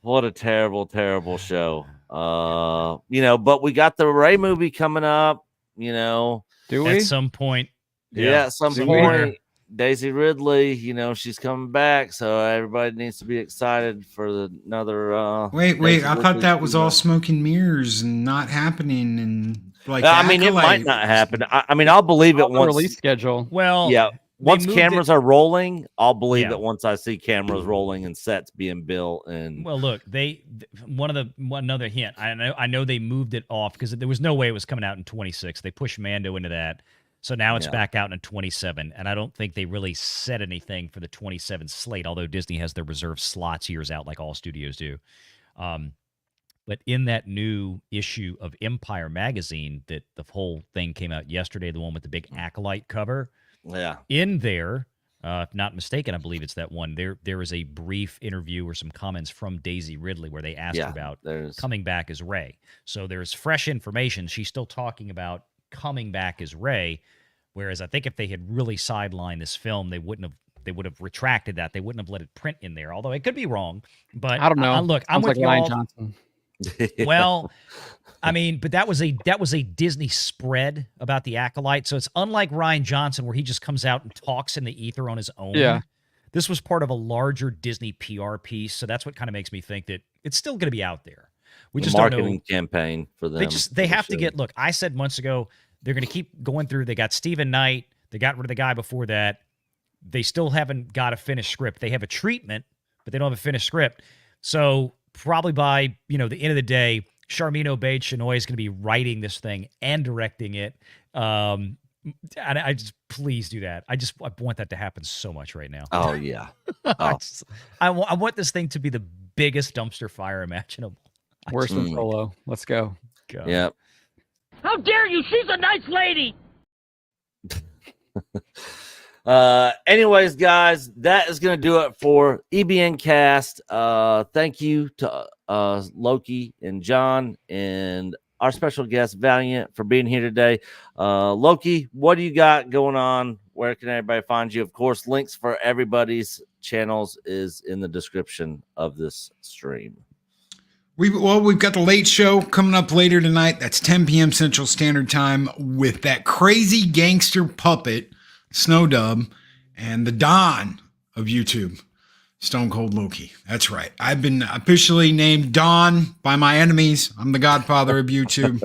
What a terrible, terrible show. But we got the Ray movie coming up, Do we? At some point. Yeah, at some point. Daisy Ridley, she's coming back, so everybody needs to be excited for another. Wait! I thought that was all smoke and mirrors and not happening, and like. it might not happen. I'll believe it once. Release schedule. Well, yeah. Once cameras are rolling, I'll believe it once I see cameras rolling and sets being built. And well, look, another hint. I know they moved it off because there was no way it was coming out in 26. They pushed Mando into that. So now it's back out in 27, and I don't think they really said anything for the 27 slate, although Disney has their reserved slots years out like all studios do. But in that new issue of Empire magazine, that the whole thing came out yesterday, the one with the big Acolyte cover, in there, If not mistaken, I believe it's that one. There is a brief interview or some comments from Daisy Ridley where they asked her about coming back as Rey. So there's fresh information. She's still talking about coming back as Rey, whereas I think if they had really sidelined this film, they would have retracted that. They wouldn't have let it print in there. Although it could be wrong, but I don't know. Look, I'm with like Ryan y'all. Johnson. Well, I mean, but that was a Disney spread about the Acolyte. So it's unlike Ryan Johnson where he just comes out and talks in the ether on his own. Yeah. This was part of a larger Disney PR piece. So that's what kind of makes me think that it's still going to be out there. We just don't know. Marketing campaign for them. They have to get, look, I said months ago, they're going to keep going through. They got Stephen Knight. They got rid of the guy before that. They still haven't got a finished script. They have a treatment, but they don't have a finished script. So probably by, the end of the day, Charmin Obaid-Chinoy is going to be writing this thing and directing it. And I just, please do that. I want that to happen so much right now. Oh, yeah. I want this thing to be the biggest dumpster fire imaginable. Worse than Solo. Let's go. Yep. How dare you? She's a nice lady. Anyways, guys, that is going to do it for EBN Cast. Thank you to Loki and John and our special guest Valliant for being here today. Loki, what do you got going on? Where can everybody find you? Of course, links for everybody's channels is in the description of this stream. We've got the late show coming up later tonight. That's 10 p.m. Central Standard Time with that crazy gangster puppet, Snowdub, and the Don of YouTube, Stone Cold Loki. That's right. I've been officially named Don by my enemies. I'm the godfather of YouTube.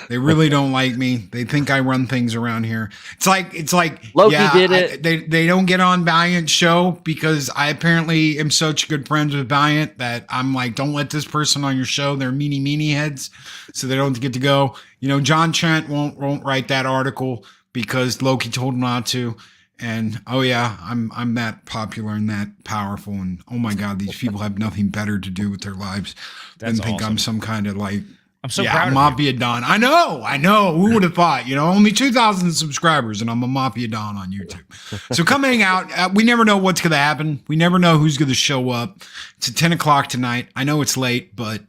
They really don't like me. They think I run things around here. It's like Loki did it. They don't get on Valiant's show because I apparently am such good friends with Valiant that I'm like, don't let this person on your show. They're meanie heads, so they don't get to go. John Trent won't write that article because Loki told him not to. And oh yeah, I'm that popular and that powerful, and oh my God, these people have nothing better to do with their lives than think awesome. I'm some kind of like I'm so proud of Mafia Don. I know. Who would have thought? Only 2,000 subscribers, and I'm a Mafia Don on YouTube. So come hang out. We never know what's going to happen. We never know who's going to show up. It's at 10 o'clock tonight. I know it's late, but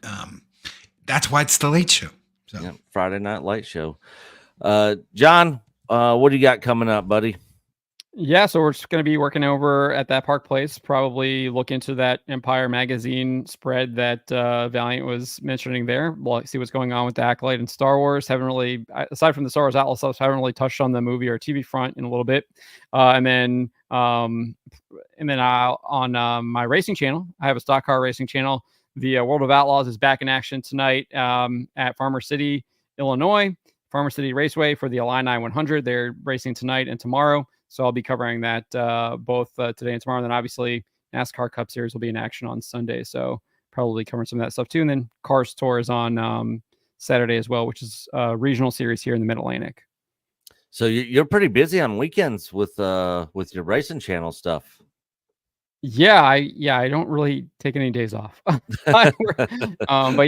that's why it's the late show. So yeah, Friday night late show. John, what do you got coming up, buddy? Yeah, so we're just going to be working over at that Park Place, probably look into that Empire magazine spread that Valliant was mentioning there. We'll see what's going on with the Acolyte and Star Wars. Haven't really, aside from the Star Wars Atlas stuff, haven't really touched on the movie or TV front in a little bit. And then on my racing channel, I have a stock car racing channel. The World of Outlaws is back in action tonight at Farmer City, Illinois. Farmer City Raceway for the Illini 100. They're racing tonight and tomorrow. So I'll be covering that both today and tomorrow. And then obviously NASCAR Cup Series will be in action on Sunday. So probably covering some of that stuff too. And then Cars Tour is on Saturday as well, which is a regional series here in the Mid-Atlantic. So you're pretty busy on weekends with your racing channel stuff. Yeah, I don't really take any days off. But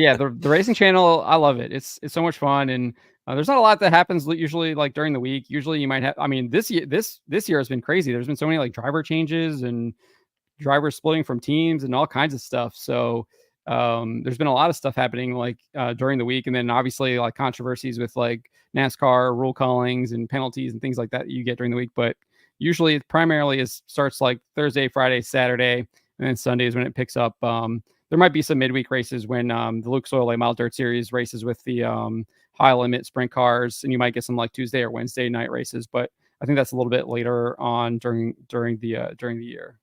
yeah, the racing channel, I love it. It's so much fun, and there's not a lot that happens usually like during the week. Usually you might have, this year has been crazy. There's been so many like driver changes and drivers splitting from teams and all kinds of stuff. So there's been a lot of stuff happening like during the week, and then obviously like controversies with like NASCAR rule callings and penalties and things like that you get during the week. But usually it primarily starts like Thursday, Friday, Saturday, and then Sundays when it picks up. There might be some midweek races when the Lucas Oil Late Model Dirt Series races with the high limit sprint cars, and you might get some like Tuesday or Wednesday night races, but I think that's a little bit later on during the year.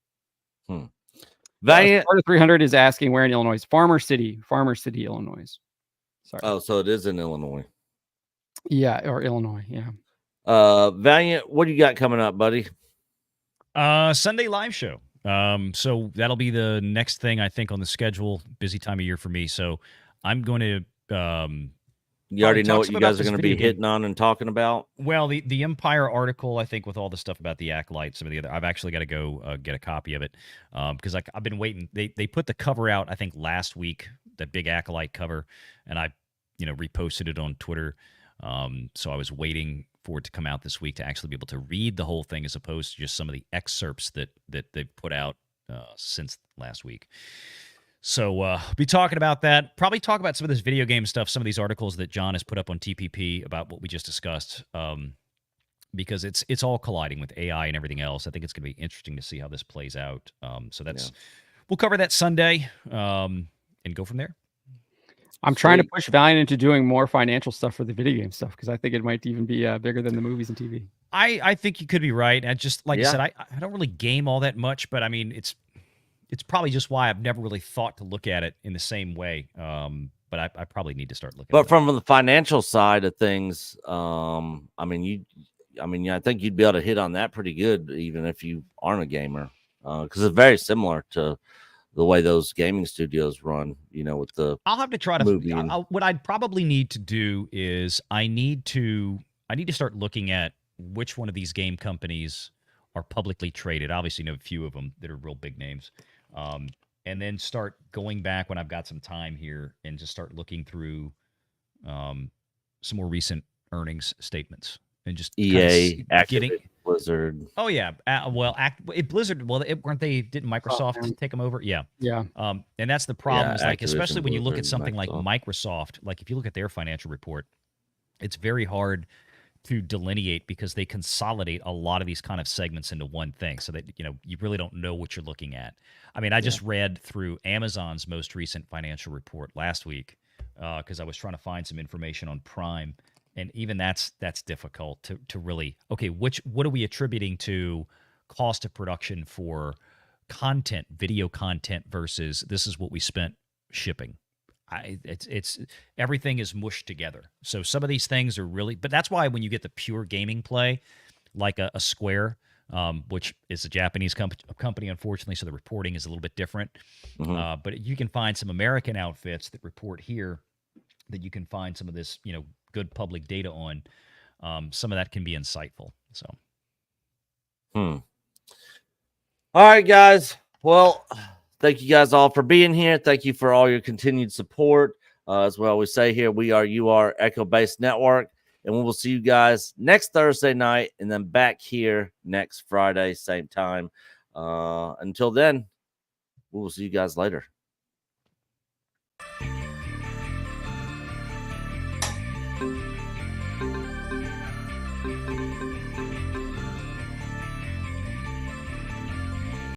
Valliant 300 is asking where in Illinois. Farmer City, Illinois. Sorry. Oh, so it is in Illinois. Yeah, or Illinois. Yeah. Valliant, what do you got coming up, buddy? Sunday live show. So that'll be the next thing I think on the schedule. Busy time of year for me. So I'm going to you already know what you guys are going to be hitting on and talking about? Well, the Empire article, I think, with all the stuff about the Acolyte, some of the other, I've actually got to go get a copy of it because I've been waiting. They put the cover out, I think, last week, that big Acolyte cover, and I reposted it on Twitter. So I was waiting for it to come out this week to actually be able to read the whole thing as opposed to just some of the excerpts that they've put out since last week. So be talking about that. Probably talk about some of this video game stuff, some of these articles that John has put up on TPP about what we just discussed, because it's all colliding with AI and everything else. I think it's going to be interesting to see how this plays out. So that's we'll cover that Sunday and go from there. I'm trying to push Valliant into doing more financial stuff for the video game stuff because I think it might even be bigger than the movies and TV. I think you could be right. And just like I said, I don't really game all that much, but I mean, it's probably just why I've never really thought to look at it in the same way. But I probably need to start looking. But from the financial side of things, I think you'd be able to hit on that pretty good, even if you aren't a gamer, because it's very similar to the way those gaming studios run. With the I'll have to try to. What I'd probably need to do is I need to start looking at which one of these game companies are publicly traded. Obviously, know a few of them that are real big names. And then start going back when I've got some time here and just start looking through some more recent earnings statements and just EA, getting Blizzard. Oh yeah, Blizzard. Well, didn't Microsoft take them over? Yeah. And that's the problem. Is like, especially when you look at something like Microsoft. Like if you look at their financial report, it's very hard to delineate because they consolidate a lot of these kind of segments into one thing, so that you really don't know what you're looking at. I mean, I just read through Amazon's most recent financial report last week because I was trying to find some information on Prime, and even that's difficult to really what are we attributing to cost of production for content, video content versus this is what we spent shipping. It's everything is mushed together. So some of these things are really, but that's why when you get the pure gaming play, like a Square, which is a Japanese company, unfortunately, so the reporting is a little bit different. But you can find some American outfits that report here that you can find some of this, good public data on. Some of that can be insightful. So. All right, guys. Well, thank you guys all for being here. Thank you for all your continued support. As we always say here, we are UR Echo Base Network, and we will see you guys next Thursday night and then back here next Friday, same time. Until then, we will see you guys later.